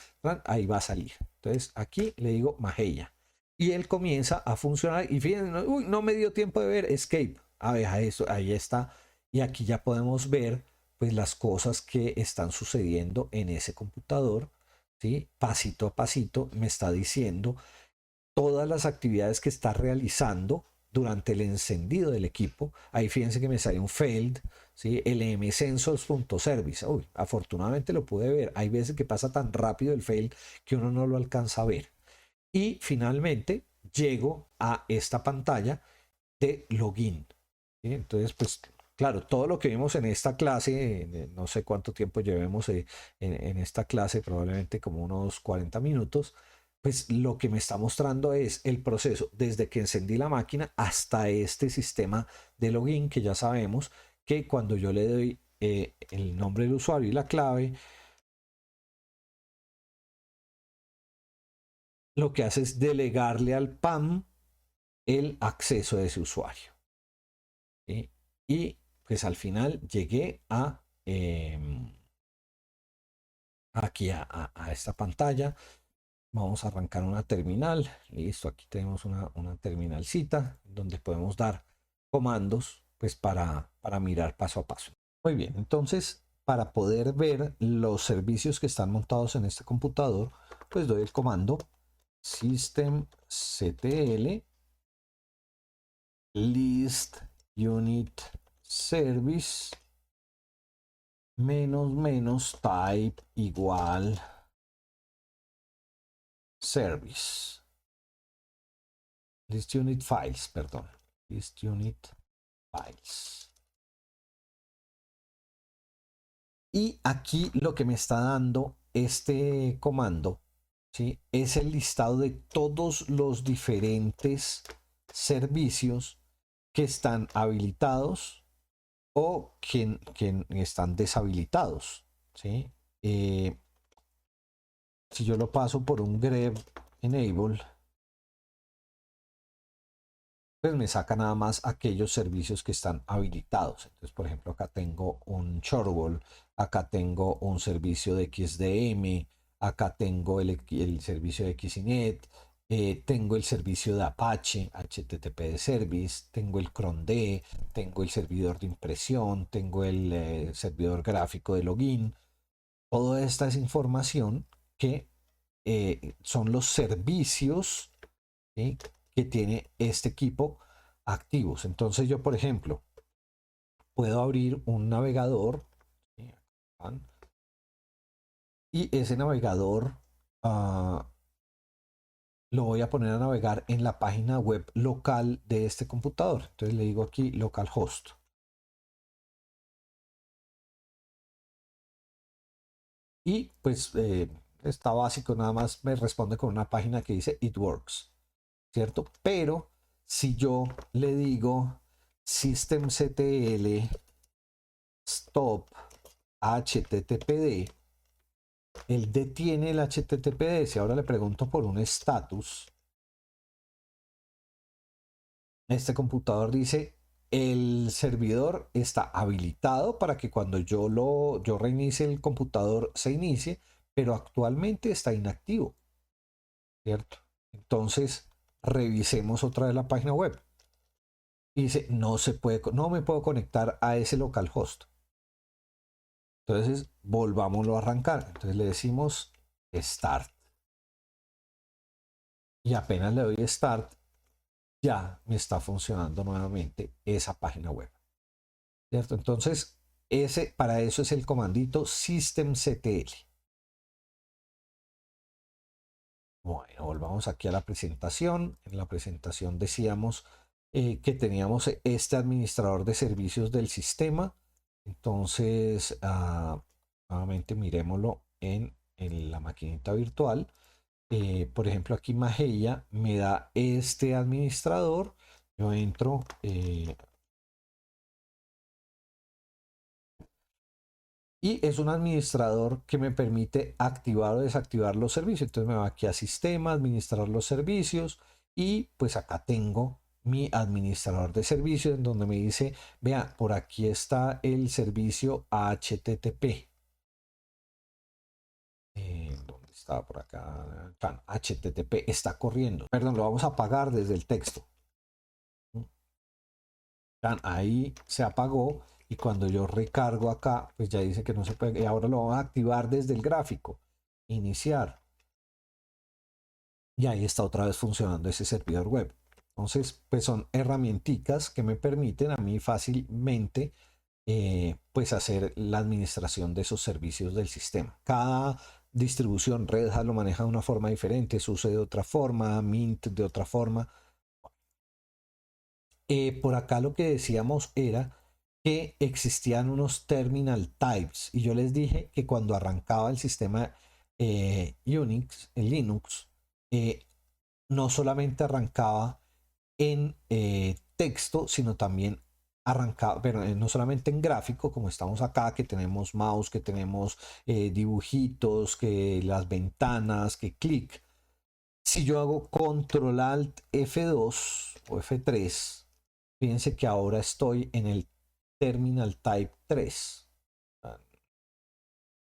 ahí va a salir. Entonces aquí le digo Mageia y él comienza a funcionar y fíjense, uy, no me dio tiempo de ver Escape. A ver, ahí está. Y aquí ya podemos ver pues las cosas que están sucediendo en ese computador, ¿sí? Pasito a pasito me está diciendo todas las actividades que está realizando durante el encendido del equipo. Ahí fíjense que me sale un failed, ¿sí? lmsensors.service. Uy, afortunadamente lo pude ver. Hay veces que pasa tan rápido el fail que uno no lo alcanza a ver. Y finalmente llego a esta pantalla de login, ¿sí? Entonces, pues claro, todo lo que vimos en esta clase, no sé cuánto tiempo llevemos en esta clase, probablemente como unos 40 minutos, pues lo que me está mostrando es el proceso desde que encendí la máquina hasta este sistema de login, que ya sabemos que cuando yo le doy el nombre del usuario y la clave, lo que hace es delegarle al PAM el acceso de ese usuario, ¿sí? Y pues al final llegué a aquí a esta pantalla. Vamos a arrancar una terminal. Listo, aquí tenemos una terminalcita donde podemos dar comandos pues para mirar paso a paso. Muy bien, entonces para poder ver los servicios que están montados en este computador, pues doy el comando systemctl list unit service type igual service. List unit files, perdón. List unit files. Y aquí lo que me está dando este comando, ¿sí? Es el listado de todos los diferentes servicios que están habilitados o que están deshabilitados, ¿sí? Si yo lo paso por un grep enable, pues me saca nada más aquellos servicios que están habilitados. Entonces, por ejemplo, acá tengo un Shortwall, acá tengo un servicio de XDM, acá tengo el servicio de Xinet, tengo el servicio de Apache, HTTP de Service, tengo el crond, tengo el servidor de impresión, tengo el servidor gráfico de login. Toda esta es información que son los servicios, ¿sí?, que tiene este equipo activos. Entonces yo, por ejemplo, puedo abrir un navegador, ¿sí?, y ese navegador lo voy a poner a navegar en la página web local de este computador. Entonces le digo aquí localhost. Y pues está básico, nada más me responde con una página que dice it works, ¿cierto? Pero si yo le digo systemctl stop httpd, él detiene el httpd. Si ahora le pregunto por un status, este computador dice el servidor está habilitado para que cuando yo reinicie el computador se inicie, pero actualmente está inactivo, ¿cierto? Entonces revisemos otra vez la página web y dice, no se puede, no me puedo conectar a ese localhost. Entonces, volvámoslo a arrancar. Entonces le decimos start. Y apenas le doy start, ya me está funcionando nuevamente esa página web. ¿Cierto? Entonces, para eso es el comandito systemctl. Bueno, volvamos aquí a la presentación. En la presentación decíamos que teníamos este administrador de servicios del sistema. Entonces, nuevamente miremoslo en la maquinita virtual. Por ejemplo, aquí Mageia me da este administrador. Yo entro, y es un administrador que me permite activar o desactivar los servicios. Entonces me va aquí a sistema, administrar los servicios, y pues acá tengo mi administrador de servicios en donde me dice, vea, por aquí está el servicio HTTP. ¿Dónde está? Por acá. HTTP está corriendo. Perdón, lo vamos a apagar desde el texto. Ahí se apagó, y cuando yo recargo acá, pues ya dice que no se puede. Y ahora lo vamos a activar desde el gráfico. Iniciar. Y ahí está otra vez funcionando ese servidor web. Entonces, pues son herramienticas que me permiten a mí fácilmente pues hacer la administración de esos servicios del sistema. Cada distribución, Red Hat lo maneja de una forma diferente, SUSE de otra forma, Mint de otra forma. Por acá lo que decíamos era que existían unos terminal types, y yo les dije que cuando arrancaba el sistema Unix, en Linux, no solamente arrancaba en texto, sino también arrancaba, pero no solamente en gráfico, como estamos acá, que tenemos mouse, que tenemos dibujitos, que las ventanas, que clic. Si yo hago control alt F2 o F3, fíjense que ahora estoy en el terminal type 3.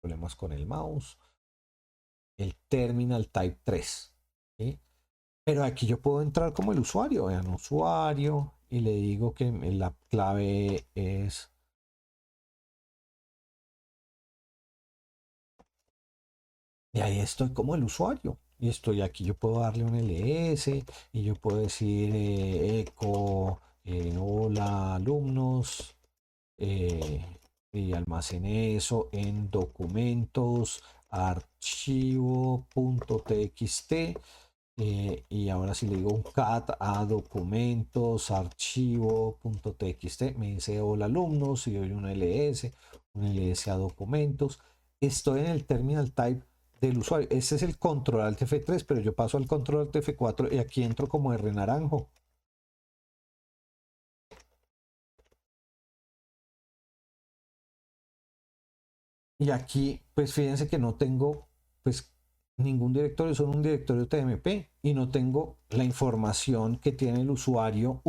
Problemas con el mouse. El terminal type 3. ¿Sí? Pero aquí yo puedo entrar como el usuario. Vean, usuario. Y le digo que la clave es... Y ahí estoy como el usuario. Y estoy aquí. Yo puedo darle un ls. Y yo puedo decir eco. Hola alumnos. Y almacené eso en documentos, archivo.txt. Y ahora si le digo un cat a documentos, archivo.txt, me dice hola alumnos, y doy un ls a documentos. Estoy en el terminal type del usuario. Este es el control alt F3, pero yo paso al control alt F4 y aquí entro como R naranjo. Y aquí, pues fíjense que no tengo pues ningún directorio, solo un directorio TMP, y no tengo la información que tiene el usuario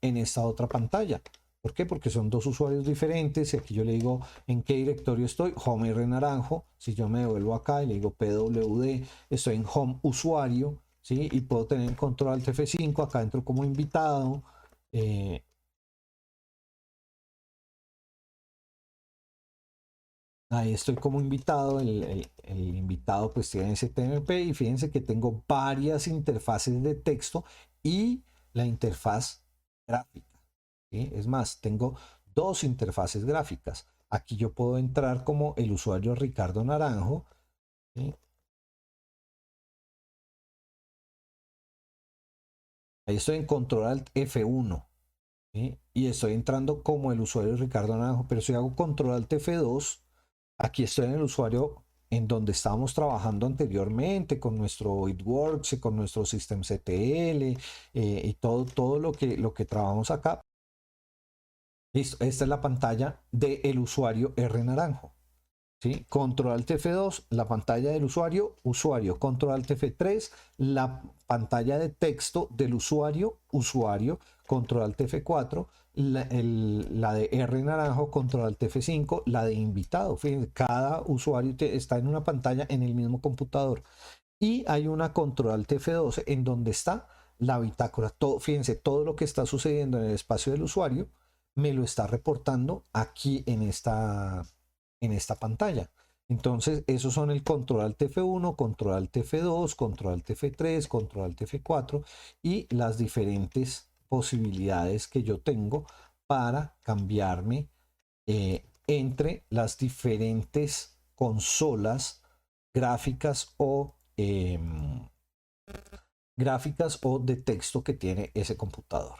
en esta otra pantalla. ¿Por qué? Porque son dos usuarios diferentes, y aquí yo le digo en qué directorio estoy, home R naranjo. Si yo me devuelvo acá y le digo pwd, estoy en home usuario, ¿sí? Y puedo tener control alt F5, acá entro como invitado. Ahí estoy como invitado, el invitado pues tiene ese TMP, y fíjense que tengo varias interfaces de texto y la interfaz gráfica. ¿Sí? Es más, tengo dos interfaces gráficas. Aquí yo puedo entrar como el usuario Ricardo Naranjo. ¿Sí? Ahí estoy en control alt F1. ¿Sí? Y estoy entrando como el usuario Ricardo Naranjo, pero si hago control alt F2, aquí estoy en el usuario en donde estábamos trabajando anteriormente con nuestro ItWorks, con nuestro systemctl, y todo lo que trabajamos acá. Listo, esta es la pantalla del usuario R naranjo. ¿Sí? Control Alt F2, la pantalla del usuario. Control Alt F3, la pantalla de texto del usuario. Control Alt F4, la de R naranjo. Control Alt F5, la de invitado. Fíjense, cada usuario está en una pantalla en el mismo computador. Y hay una Control Alt F12 en donde está la bitácora, todo, fíjense, todo lo que está sucediendo en el espacio del usuario me lo está reportando aquí en esta pantalla. Entonces, esos son el control alt F1, control alt F2, control alt F3, control alt F4 y las diferentes posibilidades que yo tengo para cambiarme entre las diferentes consolas gráficas gráficas o de texto que tiene ese computador.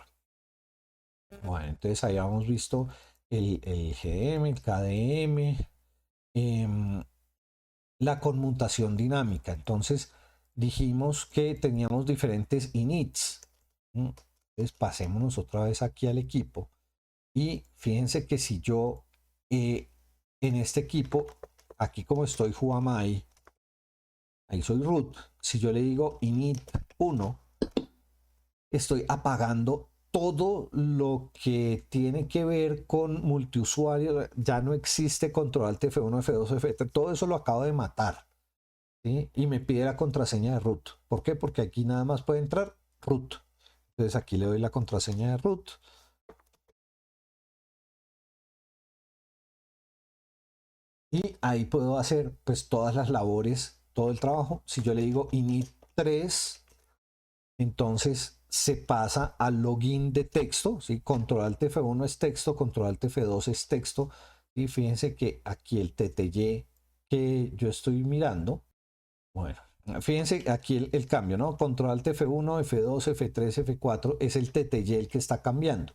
Bueno, entonces ahí hemos visto el GDM, el KDM, la conmutación dinámica. Entonces dijimos que teníamos diferentes inits. Entonces pasémonos otra vez aquí al equipo. Y fíjense que si yo en este equipo, aquí como estoy Huamai, ahí soy root, si yo le digo init 1, estoy apagando todo lo que tiene que ver con multiusuario. Ya no existe control alt F1, F2, F3, todo eso lo acabo de matar, ¿sí? Y me pide la contraseña de root. ¿Por qué? Porque aquí nada más puede entrar root. Entonces aquí le doy la contraseña de root. Y ahí puedo hacer pues todas las labores, todo el trabajo. Si yo le digo init 3, entonces se pasa al login de texto, ¿sí? Control alt F1 es texto, control alt F2 es texto. Y fíjense que aquí el TTY que yo estoy mirando, bueno, fíjense aquí el cambio, ¿no? Control alt F1, F2, F3, F4 es el TTY el que está cambiando.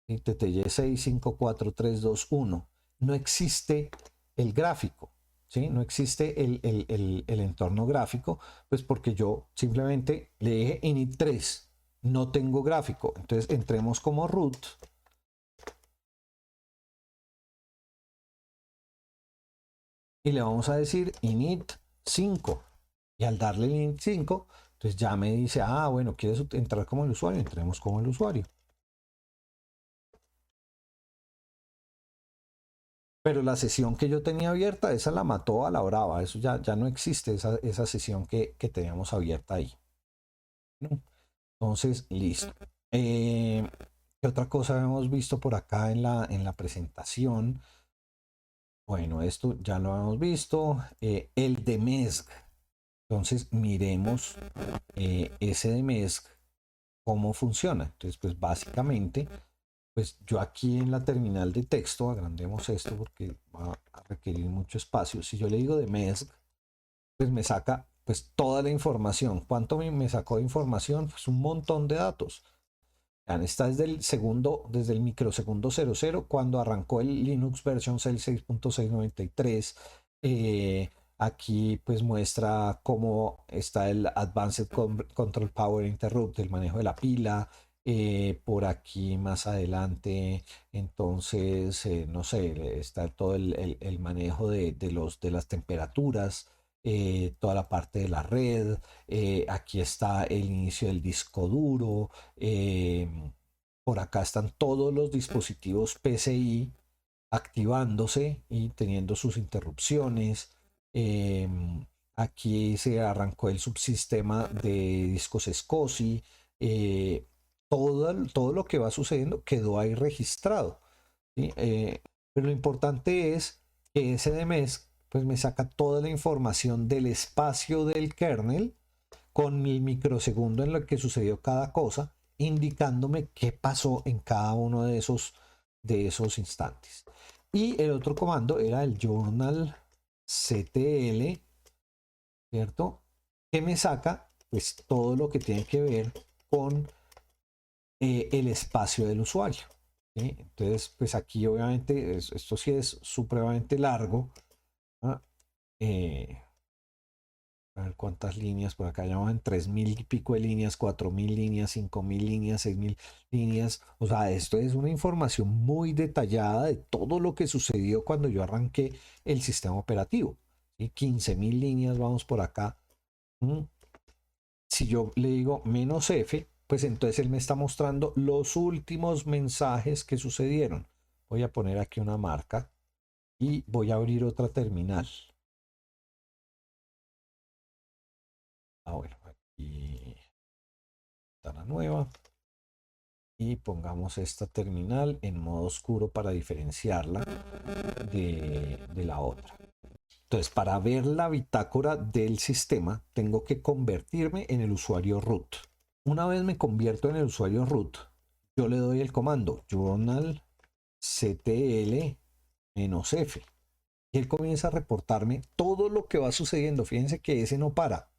¿Sí? TTY 6, 5, 4, 3, 2, 1. No existe el gráfico, ¿sí? No existe el entorno gráfico, pues porque yo simplemente le dije init 3, no tengo gráfico. Entonces entremos como root y le vamos a decir init 5. Y al darle el init 5, entonces ya me dice, ah, bueno, ¿quieres entrar como el usuario? Entremos como el usuario. Pero la sesión que yo tenía abierta, esa la mató a la brava. Eso ya no existe, esa sesión que teníamos abierta ahí. ¿No? Entonces, listo. ¿Qué otra cosa hemos visto por acá en la presentación? Bueno, esto ya lo hemos visto. El de MESG. Entonces, miremos ese de MESG, cómo funciona. Entonces, pues básicamente, pues yo aquí en la terminal de texto, agrandemos esto porque va a requerir mucho espacio. Si yo le digo de MESG, pues me saca pues toda la información. ¿Cuánto me sacó de información? Pues un montón de datos. Está desde el microsegundo 00, cuando arrancó el Linux version 6.693. Aquí pues muestra cómo está el Advanced Control Power Interrupt, el manejo de la pila. Por aquí más adelante, entonces, no sé, está todo el manejo de las temperaturas, toda la parte de la red. Aquí está el inicio del disco duro. Por acá están todos los dispositivos PCI activándose y teniendo sus interrupciones. Eh, Aquí se arrancó el subsistema de discos SCSI. Todo lo que va sucediendo quedó ahí registrado, ¿sí? Pero lo importante es que ese DMS pues me saca toda la información del espacio del kernel con el microsegundo en lo que sucedió cada cosa, indicándome qué pasó en cada uno de esos instantes. Y el otro comando era el journal ctl, ¿cierto? Que me saca pues todo lo que tiene que ver con el espacio del usuario, ¿sí? Entonces, pues aquí obviamente esto sí es supremamente largo, ¿no? A ver cuántas líneas por acá, ya van 3000 y pico de líneas, 4000 líneas, 5000 líneas, 6000 líneas. O sea, esto es una información muy detallada de todo lo que sucedió cuando yo arranqué el sistema operativo. ¿Sí? 15000 líneas, vamos por acá. Si yo le digo "-f", pues entonces él me está mostrando los últimos mensajes que sucedieron. Voy a poner aquí una marca y voy a abrir otra terminal. Ah, bueno, aquí. ventana nueva y pongamos esta terminal en modo oscuro para diferenciarla de la otra. Entonces, para ver la bitácora del sistema, tengo que convertirme en el usuario root. Una vez me convierto en el usuario root, yo le doy el comando journal ctl-f y él comienza a reportarme todo lo que va sucediendo. Fíjense que ese no para.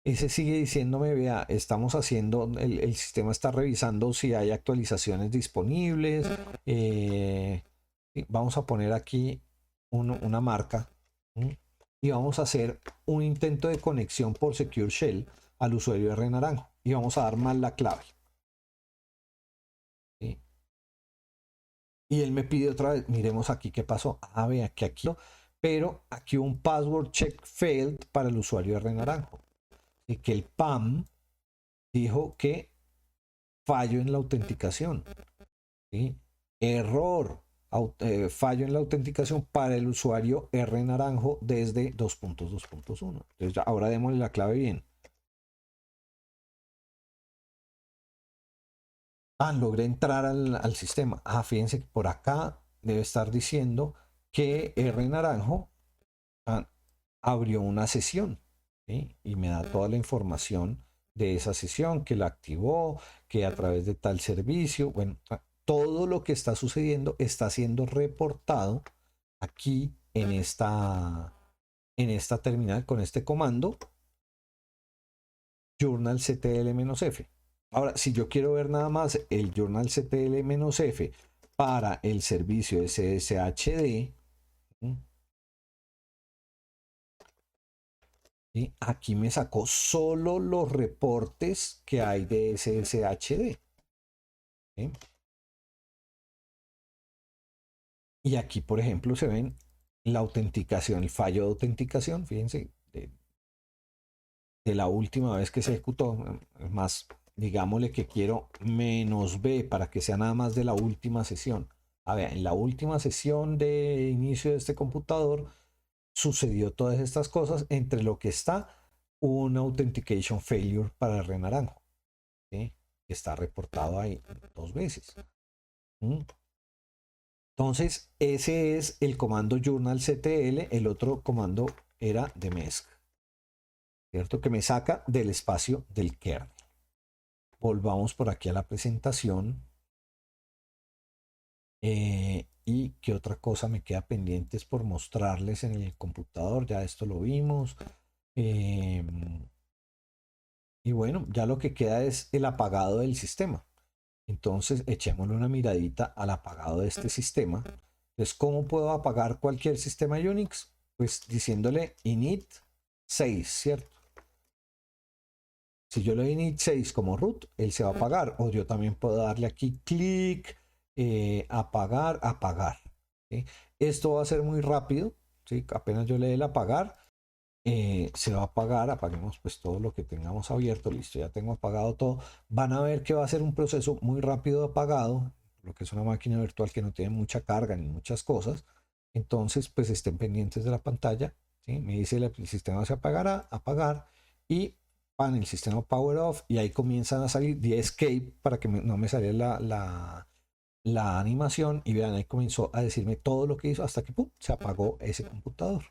Ese sigue diciéndome, vea, estamos haciendo, el sistema está revisando si hay actualizaciones disponibles. Vamos a poner aquí una marca. Y vamos a hacer un intento de conexión por Secure Shell al usuario de Renaranjo y vamos a dar mal la clave. ¿Sí? Y él me pide otra vez, miremos aquí qué pasó. Ah, vea que aquí, pero aquí un password check failed para el usuario de Renaranjo. Y que el PAM dijo que fallo en la autenticación. ¿Sí? Error. Fallo en la autenticación para el usuario R Naranjo desde 2.2.1. Entonces ahora démosle la clave bien. Logré entrar al sistema. Fíjense que por acá debe estar diciendo que R Naranjo abrió una sesión, ¿sí? Y me da toda la información de esa sesión, que la activó, que a través de tal servicio, bueno, todo lo que está sucediendo está siendo reportado aquí en esta terminal con este comando journal ctl-f. Ahora, si yo quiero ver nada más el journal ctl-f para el servicio SSHD, ¿sí? Aquí me sacó solo los reportes que hay de SSHD. ¿Sí? Y aquí, por ejemplo, se ven la autenticación, el fallo de autenticación, fíjense, de la última vez que se ejecutó. Más, digámosle que quiero -b para que sea nada más de la última sesión. A ver, en la última sesión de inicio de este computador sucedió todas estas cosas, entre lo que está un authentication failure para el Renaranjo, ¿sí? Que está reportado ahí 2 veces. Entonces, ese es el comando journalctl. El otro comando era de mesc, ¿cierto? Que me saca del espacio del kernel. Volvamos por aquí a la presentación. Y qué otra cosa me queda pendientes por mostrarles en el computador. Ya esto lo vimos. Y bueno, ya lo que queda es el apagado del sistema. Entonces, echémosle una miradita al apagado de este sistema. Entonces, ¿cómo puedo apagar cualquier sistema Unix? Pues diciéndole init 6, ¿cierto? Si yo le doy init 6 como root, él se va a apagar. O yo también puedo darle aquí clic, apagar, apagar. ¿Sí? Esto va a ser muy rápido. ¿Sí? Apenas yo le dé el apagar, se va a apagar. Apaguemos pues todo lo que tengamos abierto. Listo, ya tengo apagado todo. Van a ver que va a ser un proceso muy rápido de apagado, lo que es una máquina virtual que no tiene mucha carga ni muchas cosas. Entonces pues estén pendientes de la pantalla, ¿sí? Me dice el sistema se apagará, apagar, y pan el sistema power off, y ahí comienzan a salir de escape para que no me saliera la animación, y vean, ahí comenzó a decirme todo lo que hizo hasta que ¡pum!, se apagó ese computador.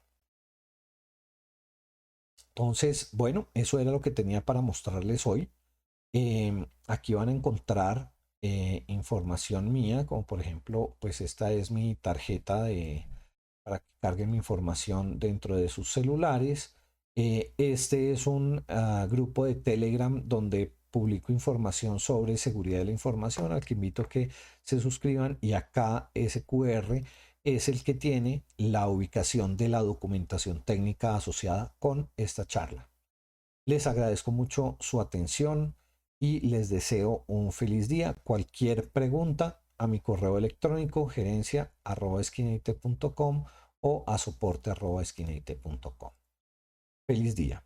Entonces, bueno, eso era lo que tenía para mostrarles hoy. Aquí van a encontrar información mía, como por ejemplo, pues esta es mi tarjeta para que carguen mi información dentro de sus celulares. Este es un grupo de Telegram donde publico información sobre seguridad de la información, al que invito a que se suscriban, y acá ese QR es el que tiene la ubicación de la documentación técnica asociada con esta charla. Les agradezco mucho su atención y les deseo un feliz día. Cualquier pregunta, a mi correo electrónico gerencia@esquinaite.com o a soporte@esquinaite.com. Feliz día.